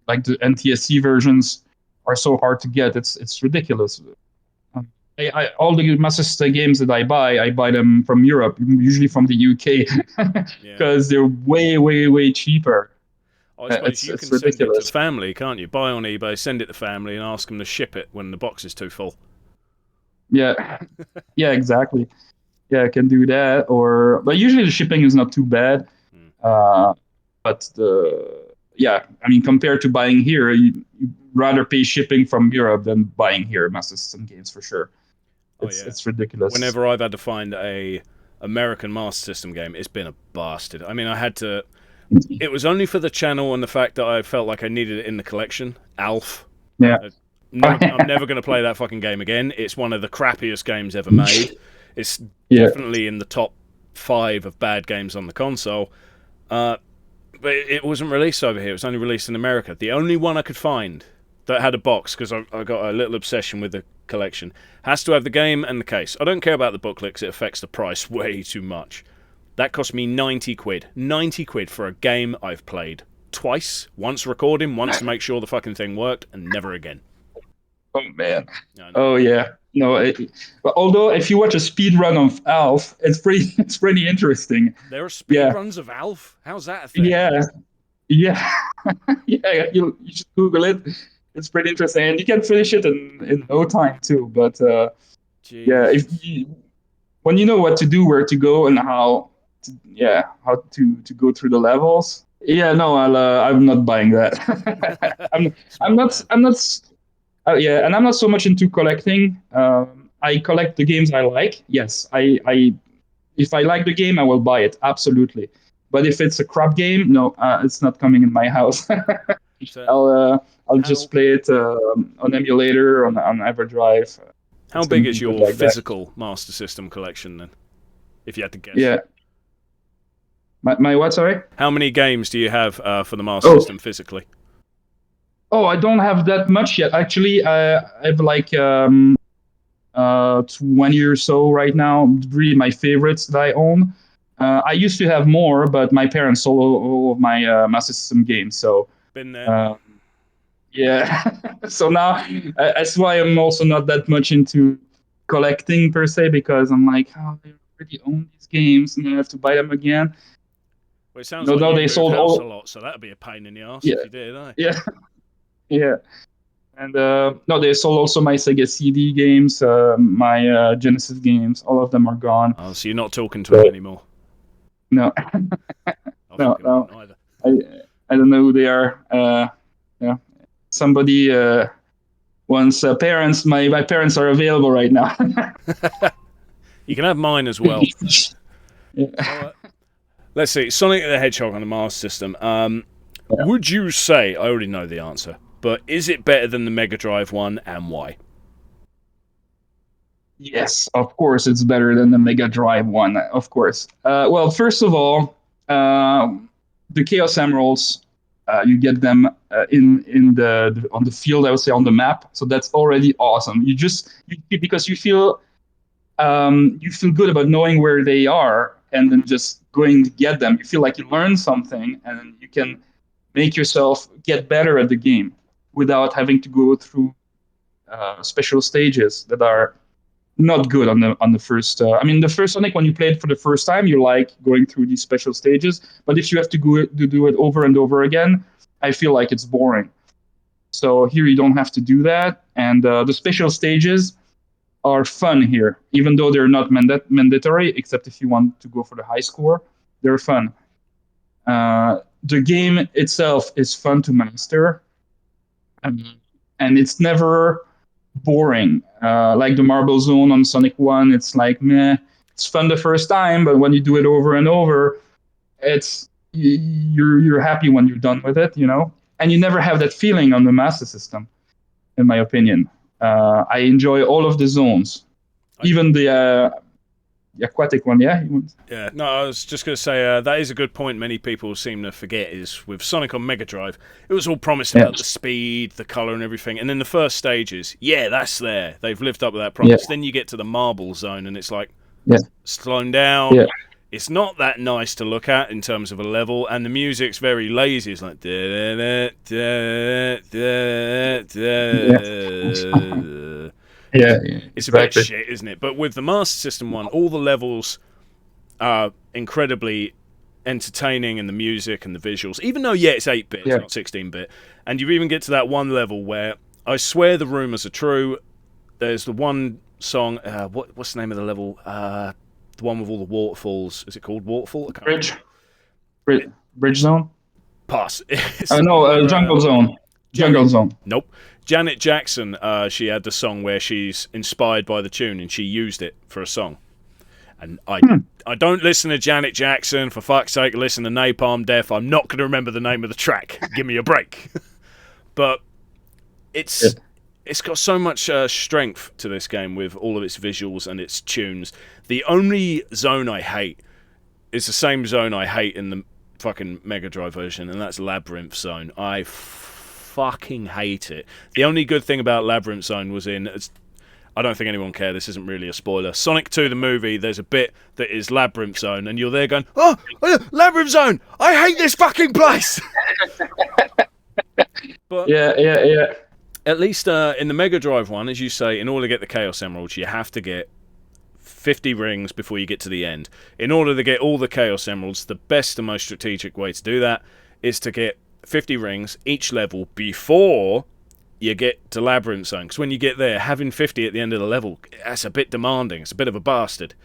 like the NTSC versions, are so hard to get. It's ridiculous. All the Master System games that I buy them from Europe, usually from the UK, because they're way cheaper. I suppose you can send it to family, can't you? Buy on eBay, send it to family, and ask them to ship it when the box is too full. Yeah, exactly. Yeah, I can do that. But usually the shipping is not too bad. But I mean, compared to buying here, you'd rather pay shipping from Europe than buying here Master System games for sure. It's ridiculous. Whenever I've had to find a American Master System game, it's been a bastard. I mean, I had to. It was only for the channel and the fact that I felt like I needed it in the collection. Alf. Yeah. I'm never going to play that fucking game again. It's one of the crappiest games ever made. It's definitely in the top 5 of bad games on the console. But it wasn't released over here. It was only released in America. The only one I could find that had a box, because I got a little obsession with the collection, has to have the game and the case. I don't care about the booklet because it affects the price way too much. That cost me 90 quid. 90 quid for a game I've played twice. Once recording, once to make sure the fucking thing worked, and never again. Oh, man. Oh, yeah. No, but although if you watch a speed run of Alf, it's pretty interesting. There are speed runs of Alf? How's that a thing? Yeah. You should Google it. It's pretty interesting, and you can finish it in no time too. But when you know what to do, where to go, and how to go through the levels. Yeah, no, I'm not buying that. I'm not. And I'm not so much into collecting. I collect the games I like. Yes, if I like the game, I will buy it, absolutely. But if it's a crap game, no, it's not coming in my house. I'll just play it on emulator, on EverDrive. How big is your physical Master System collection then? If you had to guess. Yeah. My what? Sorry. How many games do you have for the Master System physically? Oh, I don't have that much yet. Actually, I have like 20 or so right now. Really, my favorites that I own. I used to have more, but my parents sold all of my Master System games. So been there. So now that's why I'm also not that much into collecting per se, because I'm like, I already own these games and I have to buy them again. Well, it sounds like you moved house a lot, so that'd be a pain in the ass if you did, eh? Yeah. And no, they sold also my Sega CD games, my Genesis games. All of them are gone. Oh, so you're not talking to them anymore? No. No. I don't know who they are. Somebody wants parents. My parents are available right now. You can have mine as well. Let's see. Sonic the Hedgehog on the Master System. Would you say, I already know the answer, but is it better than the Mega Drive one, and why? Yes, of course, it's better than the Mega Drive one. Of course. Well, first of all, the Chaos Emeralds, you get them on the field. I would say on the map. So that's already awesome. Because you feel good about knowing where they are, and then just going to get them. You feel like you learned something, and you can make yourself get better at the game without having to go through special stages that are not good on the first. I mean, the first Sonic, when you play it for the first time, you like going through these special stages. But if you have to do it over and over again, I feel like it's boring. So here you don't have to do that, and the special stages are fun here, even though they're not mandatory, except if you want to go for the high score. They're fun. The game itself is fun to master, and it's never boring. Like the Marble Zone on Sonic 1, it's like, meh, it's fun the first time, but when you do it over and over, you're happy when you're done with it, you know? And you never have that feeling on the Master System, in my opinion. I enjoy all of the zones, even the aquatic one, yeah? Yeah, no, I was just going to say that is a good point many people seem to forget is with Sonic on Mega Drive, it was all promised about the speed, the colour and everything, and then the first stages, yeah, that's there. They've lived up to that promise. Yeah. Then you get to the Marble Zone and it's like, slowing down. Yeah. It's not that nice to look at in terms of a level, and the music's very lazy. It's like... Yeah, it's a bit shit, isn't it? But with the Master System one, all the levels are incredibly entertaining, and the music and the visuals, even though, it's 8-bit, it's not 16-bit. And you even get to that one level where I swear the rumours are true. There's the one song, what's the name of the level? The one with all the waterfalls. Is it called Waterfall? Bridge Zone? Pass. No, Jungle Zone. Jungle Zone. Nope. Janet Jackson, she had the song where she's inspired by the tune and she used it for a song. And I don't listen to Janet Jackson, for fuck's sake, listen to Napalm Death. I'm not going to remember the name of the track. Give me a break. But it's got so much strength to this game with all of its visuals and its tunes. The only zone I hate is the same zone I hate in the fucking Mega Drive version, and that's Labyrinth Zone. I fucking hate it. The only good thing about Labyrinth Zone was I don't think anyone cares, this isn't really a spoiler. Sonic 2 the movie, there's a bit that is Labyrinth Zone, and you're there going, oh, Labyrinth Zone! I hate this fucking place! But yeah. At least in the Mega Drive one, as you say, in order to get the Chaos Emeralds, you have to get 50 rings before you get to the end. In order to get all the Chaos Emeralds, the best and most strategic way to do that is to get 50 rings each level before you get to Labyrinth Zone. Because when you get there, having 50 at the end of the level, that's a bit demanding. It's a bit of a bastard.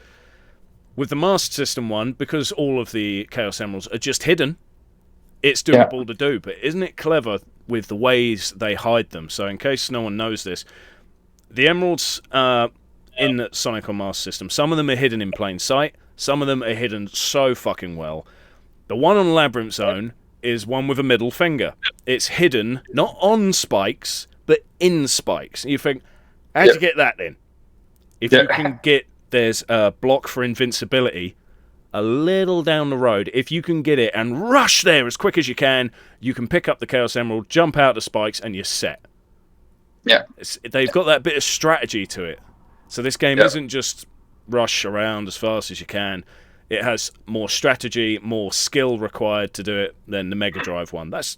With the Master System one, because all of the Chaos Emeralds are just hidden, it's doable to do. But isn't it clever with the ways they hide them? So in case no one knows this, the Emeralds in the Sonic on Master System, some of them are hidden in plain sight. Some of them are hidden so fucking well. The one on Labyrinth Zone is one with a middle finger. It's hidden, not on spikes, but in spikes. And you think, how'd you get that then? If you can get, there's a block for invincibility a little down the road. If you can get it and rush there as quick as you can pick up the Chaos Emerald, jump out the spikes, and you're set. Yeah. They've got that bit of strategy to it. So this game isn't just rush around as fast as you can. It has more strategy, more skill required to do it than the Mega Drive one. That's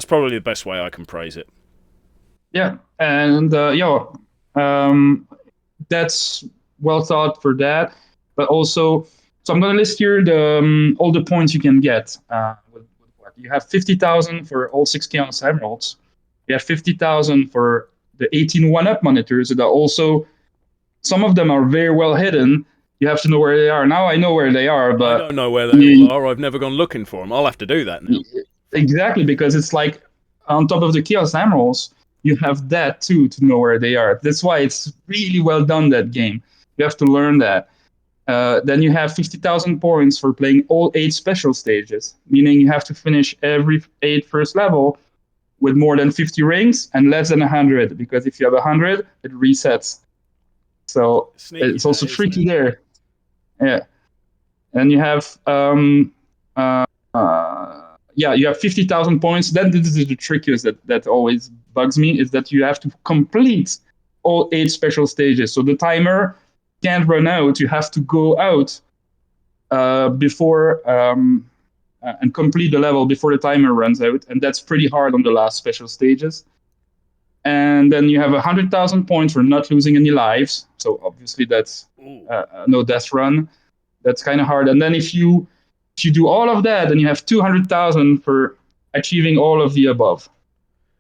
probably the best way I can praise it. Yeah, and that's well thought for that. But also, so I'm going to list here all the points you can get. With what you have 50,000 for all 6 Chaos Emeralds. You have 50,000 for the 18 1-up monitors that are also, some of them are very well hidden. You have to know where they are. Now I know where they are, but I don't know where they all are. I've never gone looking for them. I'll have to do that now. Exactly, because it's like on top of the Chaos Emeralds, you have that too to know where they are. That's why it's really well done, that game. You have to learn that. Then you have 50,000 points for playing all 8 special stages, meaning you have to finish every 8 first level with more than 50 rings and less than 100, because if you have 100, it resets. So Sneaky, it's also that, tricky there. Yeah. And you have you have 50,000 points. Then this is the trickiest that always bugs me, is that you have to complete all 8 special stages. So the timer can't run out. You have to go out before and complete the level before the timer runs out, and that's pretty hard on the last special stages. And then you have 100,000 points for not losing any lives. So obviously that's no death run. That's kind of hard. And then if you do all of that, then you have 200,000 for achieving all of the above.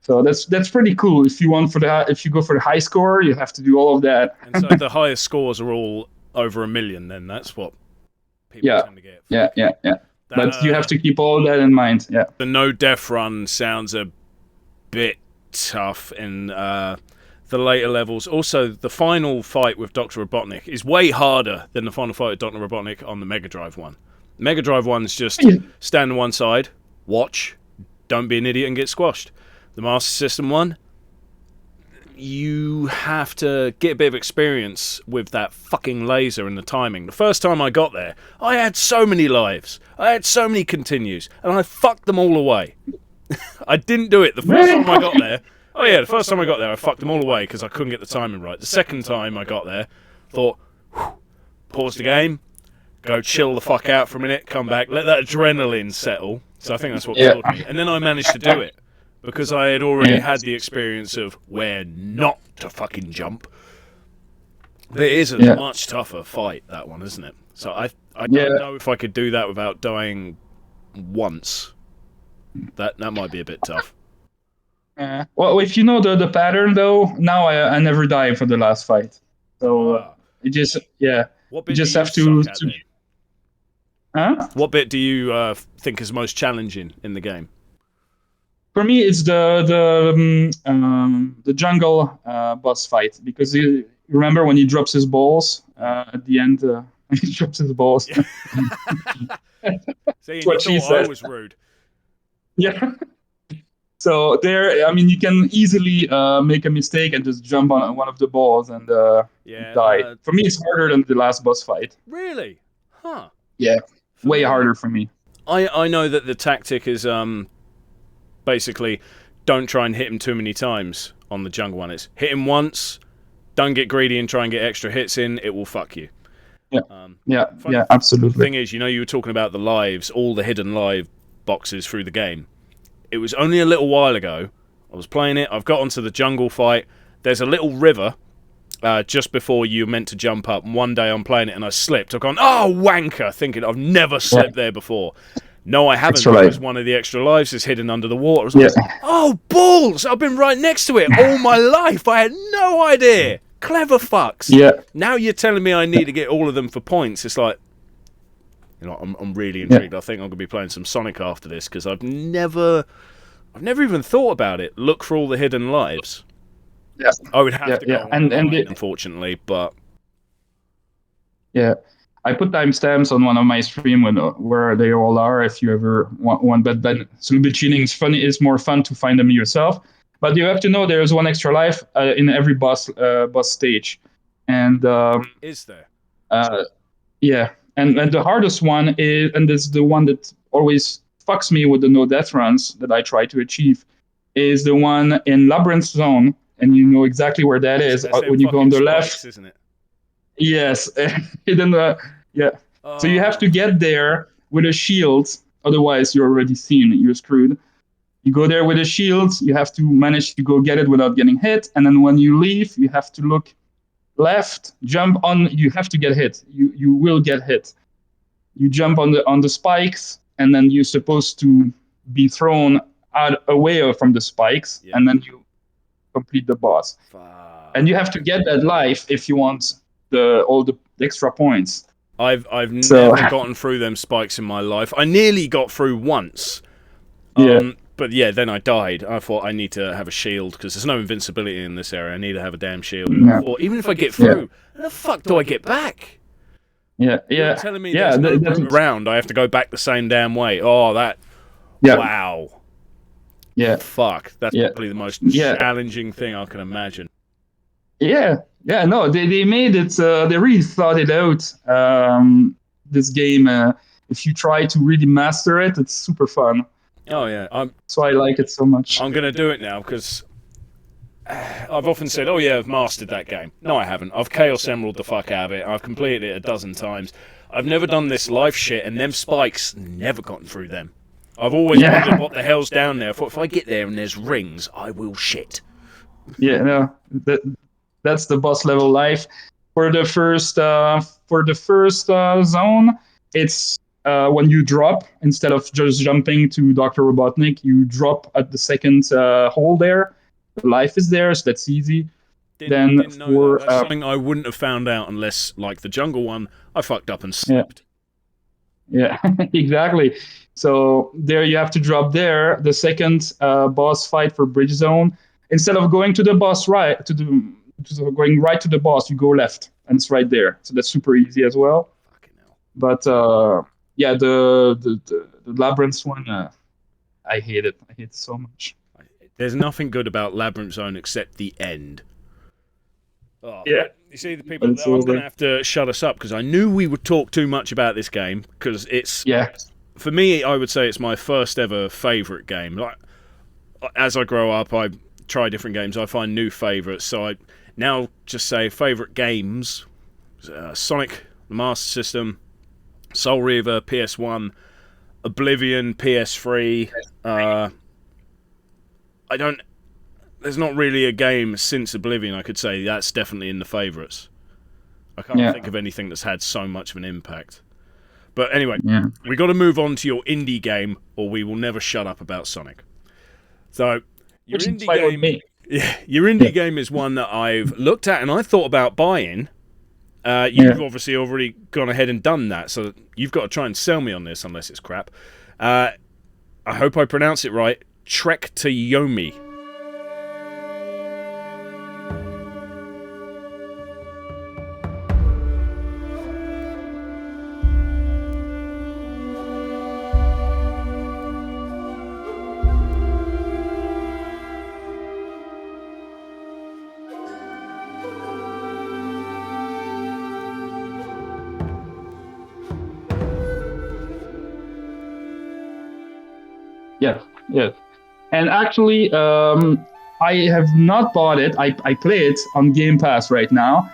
So that's pretty cool. If you go for the high score, you have to do all of that. And so the highest scores are all over 1 million. Then that's what people tend to get. Yeah. But you have to keep all that in mind. Yeah. The no death run sounds a bit tough in the later levels. Also, the final fight with Dr. Robotnik is way harder than the final fight with Dr. Robotnik on the Mega Drive one. Mega Drive one's just stand on one side, watch, don't be an idiot and get squashed. The Master System one, you have to get a bit of experience with that fucking laser and the timing. The first time I got there, I had so many lives, I had so many continues, and I fucked them all away. I didn't do it the first time I got there. Oh yeah, the first time I got there, I fucked them all away because I couldn't get the timing right. The second time I got there, thought, pause the game, go chill the fuck out for a minute, come back, let that adrenaline settle. So I think that's what killed me. And then I managed to do it because I had already had the experience of where not to fucking jump. It is a much tougher fight, that one, isn't it? So I don't know if I could do that without dying once. That might be a bit tough. Well, if you know the pattern, though, now I never die for the last fight. So you just what bit you just do you have to. suck at, What bit do you think is most challenging in the game? For me, it's the jungle boss fight, because you remember when he drops his balls at the end. He drops his balls. See, you thought I was rude. Yeah. So there, I mean, you can easily make a mistake and just jump on one of the balls and die. For me, it's harder than the last boss fight. Really? Huh. Yeah. Way harder for me. I know that the tactic is basically don't try and hit him too many times on the jungle one. It's hit him once, don't get greedy and try and get extra hits in, it will fuck you. Yeah, absolutely. The thing is, you were talking about the lives, all the hidden live boxes through the game. It was only a little while ago, I was playing it, I've got onto the jungle fight, there's a little river just before you're meant to jump up, and one day I'm playing it and I slipped. I've gone, oh, wanker, thinking I've never slipped there before. No, I haven't, because one of the extra lives is hidden under the water. I was like, oh, balls! I've been right next to it all my life. I had no idea. Clever fucks. Yeah. Now you're telling me I need to get all of them for points. It's like, I'm really intrigued. I think I'm going to be playing some Sonic after this, because I've never even thought about it. Look for all the hidden lives. Yeah. I would have to go online, unfortunately, but... Yeah. I put timestamps on one of my stream where they all are, if you ever want one. But then it's a little bit cheating. It's funny. It's more fun to find them yourself. But you have to know there's one extra life in every boss stage. And is there? Yeah. And the hardest one is, and this is the one that always fucks me with the no death runs that I try to achieve, is the one in Labyrinth Zone, and you know exactly where that is when you go on the left, isn't it? Yes, So you have to get there with a shield, otherwise you're already seen. You're screwed. You go there with a shield. You have to manage to go get it without getting hit, and then when you leave, you have to look left, jump on. You have to get hit. You will get hit. You jump on the spikes, and then you're supposed to be thrown away from the spikes, and then you complete the boss. And you have to get that life if you want all the extra points. I've never gotten through them spikes in my life. I nearly got through once. But yeah, then I died. I thought I need to have a shield, because there's no invincibility in this area. I need to have a damn shield. Or even if I get through, how the fuck do I get back? You're telling me there's no route around. I have to go back the same damn way. Oh, that... Wow. Yeah. Fuck. That's probably the most challenging thing I can imagine. Yeah. Yeah, no, they made it. They really thought it out. This game, if you try to really master it, it's super fun. Oh yeah, So I like it so much. I'm gonna do it now because I've often said, "Oh yeah, I've mastered that game." No, I haven't. I've Chaos Emerald the fuck out of it. I've completed it a dozen times. I've never done this life shit, and them spikes never gotten through them. I've always wondered what the hell's down there. If I get there and there's rings, I will shit. Yeah, no, that's the boss level life. For the first zone, it's when you drop instead of just jumping to Doctor Robotnik, you drop at the second hole there. The life is there, so that's easy. Didn't know that. That's something I wouldn't have found out unless, like the jungle one, I fucked up and slipped. Yeah, exactly. So there you have to drop there. The second boss fight for Bridge Zone, instead of going to the boss going right to the boss, you go left, and it's right there. So that's super easy as well. Fucking hell. But yeah, the Labyrinth one, I hate it. I hate it so much. There's nothing good about Labyrinth Zone except the end. Oh, yeah. You see, the people. I'm going to have to shut us up because I knew we would talk too much about this game because it's. Yeah. For me, I would say it's my first ever favourite game. Like, as I grow up, I try different games. I find new favourites. So I now just say favourite games: Sonic, the Master System, Soul Reaver, PS1, Oblivion, PS3. There's not really a game since Oblivion I could say that's definitely in the favourites. I can't think of anything that's had so much of an impact. But anyway, we got to move on to your indie game, or we will never shut up about Sonic. So your indie game is one that I've looked at and I thought about buying. You've obviously already gone ahead and done that, so you've got to try and sell me on this unless it's crap. I hope I pronounce it right. Trek to Yomi. Yes. And actually, I have not bought it. I play it on Game Pass right now.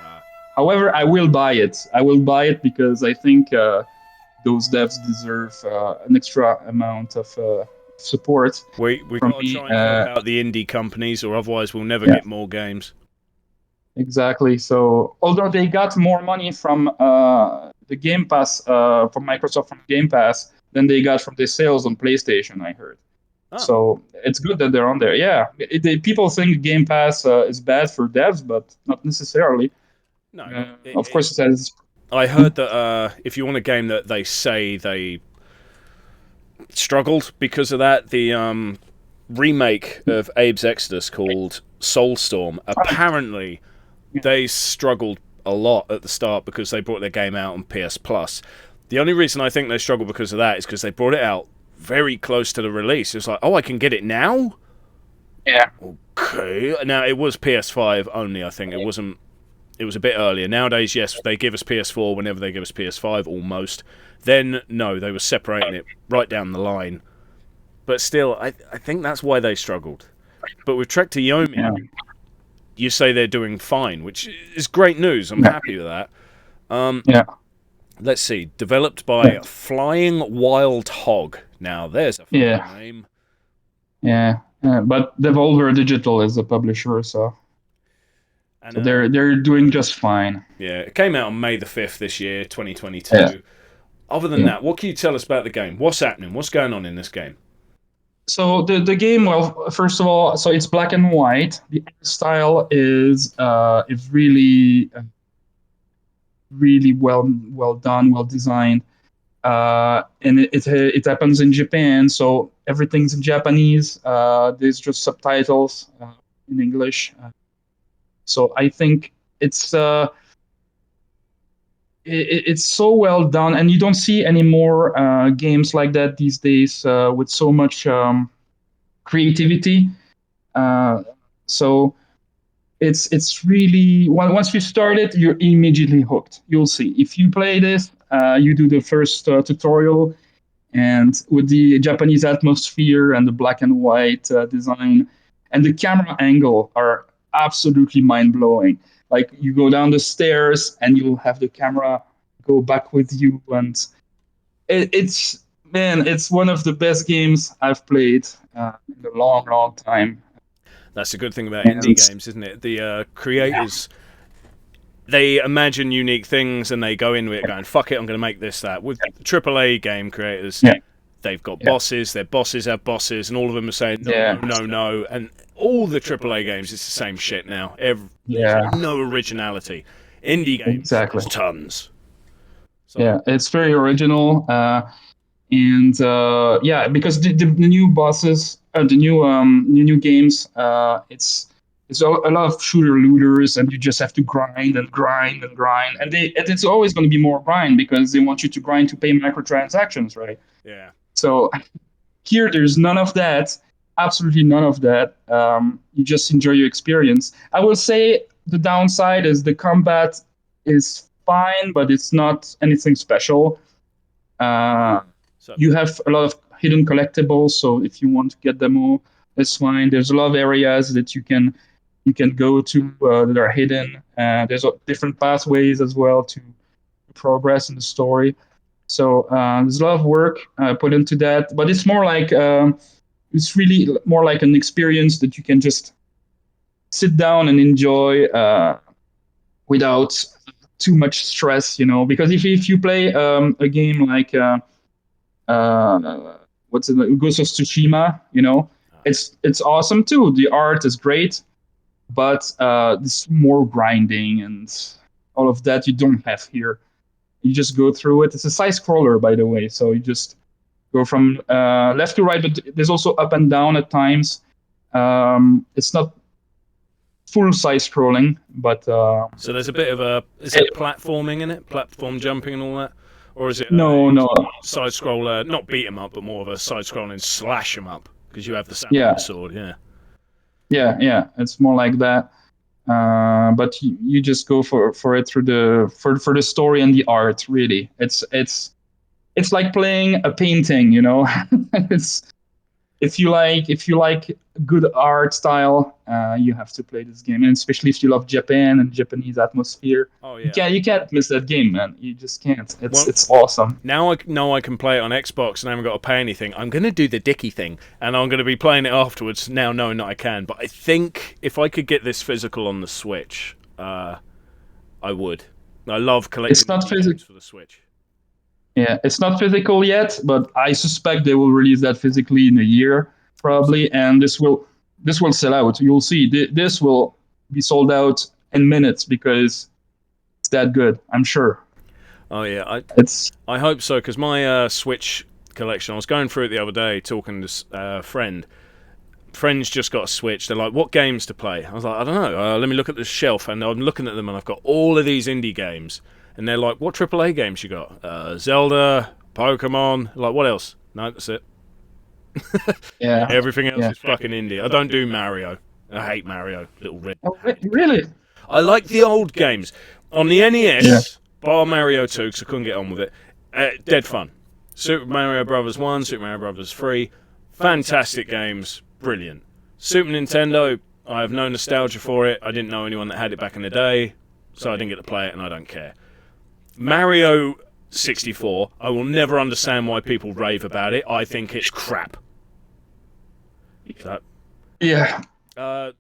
However, I will buy it. I will buy it because I think those devs deserve an extra amount of support. We got to try and help out the indie companies, or otherwise we'll never get more games. Exactly. So, although they got more money from the Game Pass, from Microsoft from Game Pass, than they got from the sales on PlayStation, I heard. Oh. So it's good that they're on there. Yeah, people think Game Pass is bad for devs, but not necessarily. No, of course it says. I heard that if you want a game that they say they struggled because of that, the remake of Abe's Exodus called Soulstorm, apparently they struggled a lot at the start because they brought their game out on PS Plus. The only reason I think they struggled because of that is because they brought it out very close to the release. It's like, oh, I can get it now? Yeah. Okay. Now, it was PS5 only, I think. It wasn't... It was a bit earlier. Nowadays, yes, they give us PS4 whenever they give us PS5, almost. Then, no, they were separating it right down the line. But still, I think that's why they struggled. But with Trek to Yomi, you say they're doing fine, which is great news. I'm happy with that. Let's see. Developed by Flying Wild Hog. Now, there's a fucking name. Yeah, but Devolver Digital is the publisher, so they're doing just fine. Yeah, it came out on May the 5th this year, 2022. Yeah. Other than that, what can you tell us about the game? What's happening? What's going on in this game? So the game, well, first of all, so it's black and white. The art style is really really well done, well designed, and it happens in Japan, so everything's in Japanese. There's just subtitles in English. So I think it's so well done, and you don't see any more games like that these days with so much creativity. So it's really once you start it, you're immediately hooked. You'll see if you play this, you do the first tutorial, and with the Japanese atmosphere and the black and white design and the camera angle are absolutely mind blowing. Like you go down the stairs and you'll have the camera go back with you, and it's man, it's one of the best games I've played in a long, long time. That's the good thing about And indie games, isn't it? The creators, they imagine unique things and they go into it going, fuck it, I'm going to make this, that. With AAA game creators, they've got bosses, their bosses have bosses, and all of them are saying, no. And all the AAA games, it's the same shit now. There's no originality. Indie games, there's tons. So. Yeah, it's very original. And because the new bosses, the new games, it's a lot of shooter looters, and you just have to grind and grind and grind, and it's always going to be more grind because they want you to grind to pay microtransactions, right? Yeah. So here, there's none of that, absolutely none of that. You just enjoy your experience. I will say the downside is the combat is fine, but it's not anything special. You have a lot of hidden collectibles, so if you want to get them all, that's fine. There's a lot of areas that you can go to that are hidden. There's different pathways as well to progress in the story. So there's a lot of work put into that, but it's more like it's really more like an experience that you can just sit down and enjoy without too much stress, because if you play a game like what's it, Ghost of Tsushima, it's awesome too. The art is great, but this more grinding and all of that you don't have here. You just go through it. It's a side scroller, by the way, so you just go from left to right, but there's also up and down at times. It's not full side scrolling, but so there's a bit of is it platforming in it, platform jumping and all that, or is it no side scroller, not beat 'em up, but more of a side scrolling slash 'em up because you have the samurai sword, yeah, it's more like that. But you just go for it through for the story and the art. Really, it's like playing a painting. It's if you like good art style, you have to play this game, and especially if you love Japan and Japanese atmosphere. Oh yeah, you can't miss that game, man. You just can't. It's awesome. Now I know I can play it on Xbox and I haven't got to pay anything. I'm going to do the Dicky thing, and I'm going to be playing it afterwards. Now knowing that I can, but I think if I could get this physical on the Switch, I would. I love collecting. It's not physical for the Switch. Yeah, it's not physical yet, but I suspect they will release that physically in a year, probably, and this will sell out. You'll see. This will be sold out in minutes because it's that good. I'm sure. Oh yeah, I hope so, because my Switch collection. I was going through it the other day, talking to a friend. Friends just got a Switch. They're like, "What games to play?" I was like, "I don't know. Let me look at the shelf." And I'm looking at them, and I've got all of these indie games. And they're like, "What AAA games you got? Zelda, Pokemon, like what else?" No, that's it. Yeah. Everything else is fucking indie. I don't do Mario. I hate Mario. Little red. Oh, really? I like the old games on the NES. Bar Mario 2, because I couldn't get on with it. Dead fun. Super Mario Brothers 1, Super Mario Brothers 3, fantastic games, brilliant. Super Nintendo, I have no nostalgia for it. I didn't know anyone that had it back in the day, so I didn't get to play it, and I don't care. Mario 64, I will never understand why people rave about it. I think it's crap. Yeah. I'm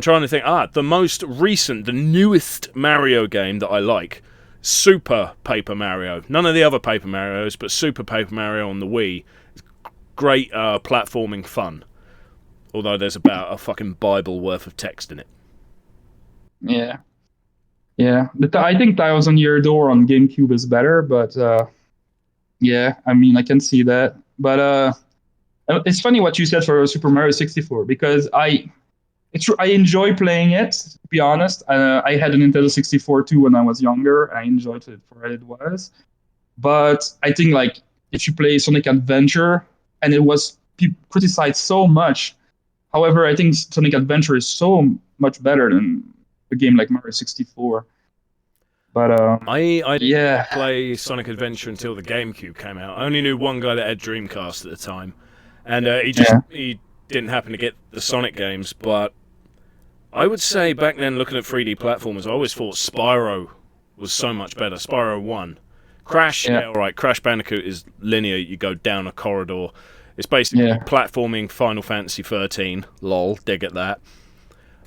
trying to think. The most recent, the newest Mario game that I like, Super Paper Mario. None of the other Paper Marios, but Super Paper Mario on the Wii. Great platforming fun. Although there's about a fucking Bible worth of text in it. Yeah. Yeah, I think Thousand Year Door on GameCube is better, but yeah, I mean, I can see that. But it's funny what you said for Super Mario 64, because I enjoy playing it, to be honest. I had a Nintendo 64 too when I was younger. I enjoyed it for what it was. But I think, like, if you play Sonic Adventure, and it was criticized so much However, I think Sonic Adventure is so much better than a game like Mario 64. But I didn't really yeah, play Sonic Adventure until the GameCube came out. I only knew one guy that had Dreamcast at the time, and yeah, he didn't happen to get the Sonic games. But I would say back then, looking at 3D platformers, I always thought Spyro was so much better. Spyro 1. Crash, yeah, alright, Crash Bandicoot is linear, you go down a corridor. It's basically yeah, platforming Final Fantasy 13. Lol, dig at that.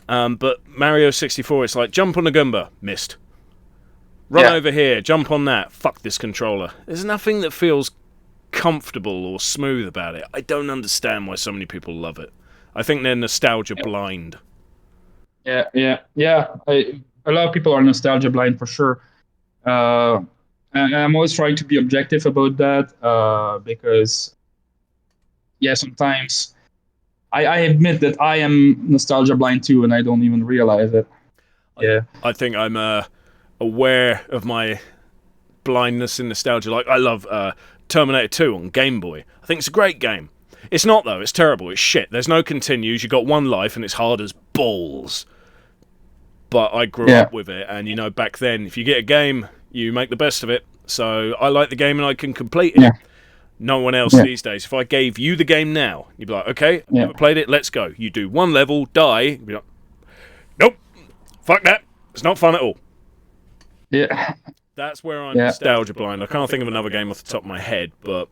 But Mario 64, it's like, jump on the Goomba, missed. Run over here, jump on that, fuck this controller. There's nothing that feels comfortable or smooth about it. I don't understand why so many people love it. I think they're nostalgia blind. yeah. A lot of people are nostalgia blind for sure. And I'm always trying to be objective about that because, yeah, sometimes I admit that I am nostalgia blind too, and I don't even realize it. Yeah, I think I'm aware of my blindness in nostalgia. Like, I love Terminator 2 on Game Boy. I think it's a great game. It's not, though. It's terrible. It's shit. There's no continues. You got one life, and it's hard as balls. But I grew up with it, and, you know, back then, if you get a game, you make the best of it. So I like the game, and I can complete it. Yeah. No one else these days. If I gave you the game now, you'd be like, okay, I've never played it, let's go. You do one level, die, you'd be like, nope, fuck that. It's not fun at all. Yeah. That's where I'm nostalgia blind. I can't think of another game off the top of my head, but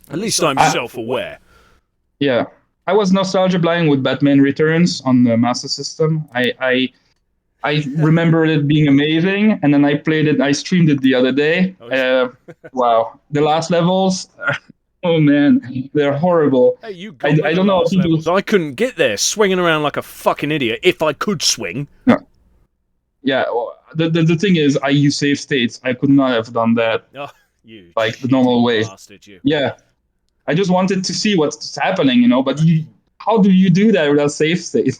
at least I'm self-aware. Yeah. I was nostalgia blind with Batman Returns on the Master System. I remember it being amazing, and then I played it. I streamed it the other day. Wow, the last levels. Oh man, they're horrible. Hey, you got I don't know. I couldn't get there, swinging around like a fucking idiot. If I could swing. No. Yeah. Well, the thing is, I use save states. I could not have done that. Oh, you like the normal way. Bastard, you. Yeah. I just wanted to see what's happening, you know. But how do you do that without save states?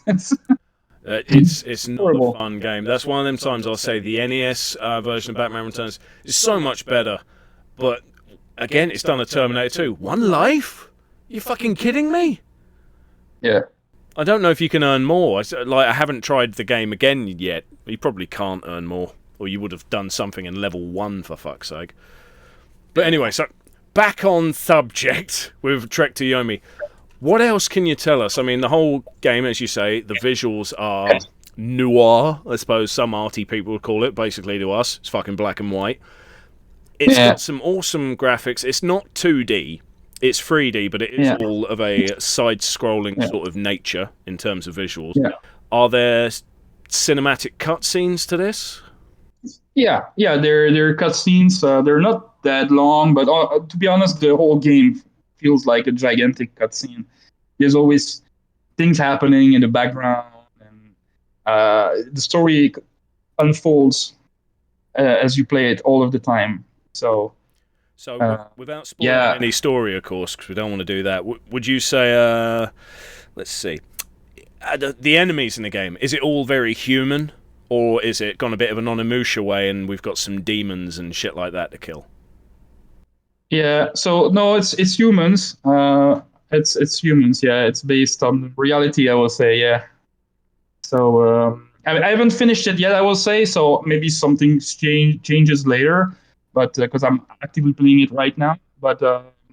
It's not a fun game. That's one of them times I'll say the NES version of Batman Returns is so much better. But again, it's done a Terminator 2. One life? You fucking kidding me? Yeah. I don't know if you can earn more. I haven't tried the game again yet. You probably can't earn more, or you would have done something in level 1 for fuck's sake. But anyway, so back on subject with Trek to Yomi. What else can you tell us? I mean, the whole game, as you say, the visuals are noir, I suppose some arty people would call it, basically to us. It's fucking black and white. It's got some awesome graphics. It's not 2D, it's 3D, but it is all of a side-scrolling sort of nature in terms of visuals. Yeah. Are there cinematic cutscenes to this? Yeah, there are cutscenes. They're not that long, but to be honest, the whole game feels like a gigantic cutscene. There's always things happening in the background, and the story unfolds as you play it all of the time. So without spoiling any story, of course, because we don't want to do that, would you say, let's see, the enemies in the game, is it all very human, or is it gone a bit of an Onimusha way and we've got some demons and shit like that to kill? Yeah, so no, it's humans. It's humans. Yeah, it's based on reality, I will say. Yeah. So I haven't finished it yet, I will say. So maybe something changes later, but because I'm actively playing it right now. But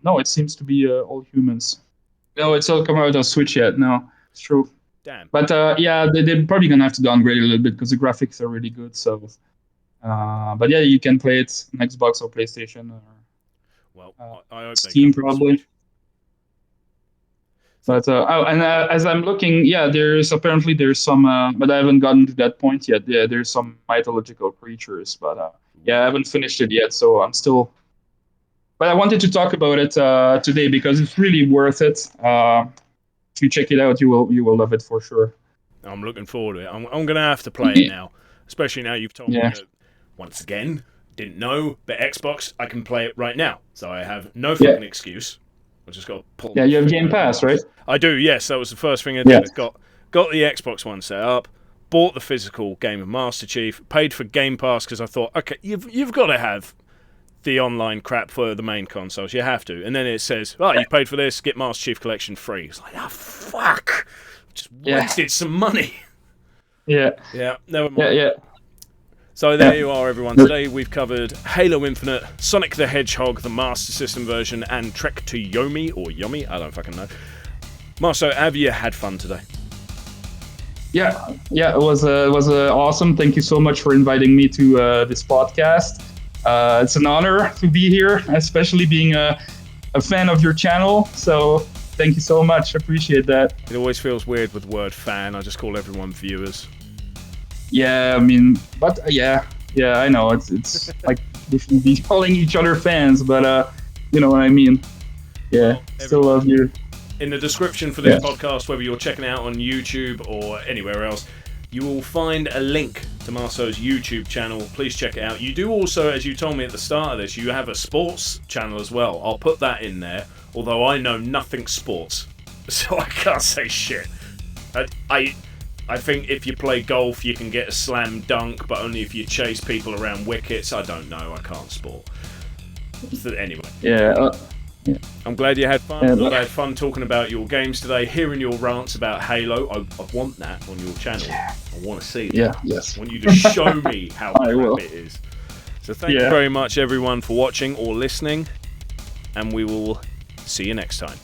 no, it seems to be all humans. No, it's not come out on Switch yet. No, it's true. Damn. But yeah, they're probably gonna have to downgrade it a little bit because the graphics are really good. So, but yeah, you can play it on Xbox or PlayStation. Well, I hope Steam probably. But as I'm looking, there's some, but I haven't gotten to that point yet. Yeah, there's some mythological creatures, but I haven't finished it yet, so I'm still. But I wanted to talk about it today because it's really worth it. If you check it out, you will love it for sure. I'm looking forward to it. I'm gonna have to play it now, especially now you've told me that. Once again, didn't know, but Xbox, I can play it right now, so I have no fucking excuse. I just got to pull. Yeah, you have Game Pass, right? I do. Yes, that was the first thing I did. Got the Xbox One set up, bought the physical game of Master Chief, paid for Game Pass because I thought, okay, you've got to have the online crap for the main consoles. You have to. And then it says, you paid for this, get Master Chief Collection free. It's like, fuck. Just wasted some money. Yeah. Yeah, never mind. Yeah. So there you are, everyone. Today we've covered Halo Infinite, Sonic the Hedgehog, the Master System version, and Trek to Yomi, or Yomi, I don't fucking know. Marceau, have you had fun today? Yeah, it was awesome. Thank you so much for inviting me to this podcast. It's an honor to be here, especially being a fan of your channel. So thank you so much. Appreciate that. It always feels weird with the word fan. I just call everyone viewers. Yeah, I mean, but yeah, I know it's like we should be calling each other fans, but you know what I mean. Yeah, still love you. In the description for this podcast, whether you're checking it out on YouTube or anywhere else, you will find a link to Marceau's YouTube channel. Please check it out. You do also, as you told me at the start of this, you have a sports channel as well. I'll put that in there, although I know nothing sports, so I can't say shit. I think if you play golf, you can get a slam dunk, but only if you chase people around wickets. I don't know. I can't sport. So anyway. Yeah. I'm glad you had fun. I'm glad I had fun talking about your games today, hearing your rants about Halo. I want that on your channel. I want to see that. Yes. I want you to show me how crap it is. So thank you very much, everyone, for watching or listening, and we will see you next time.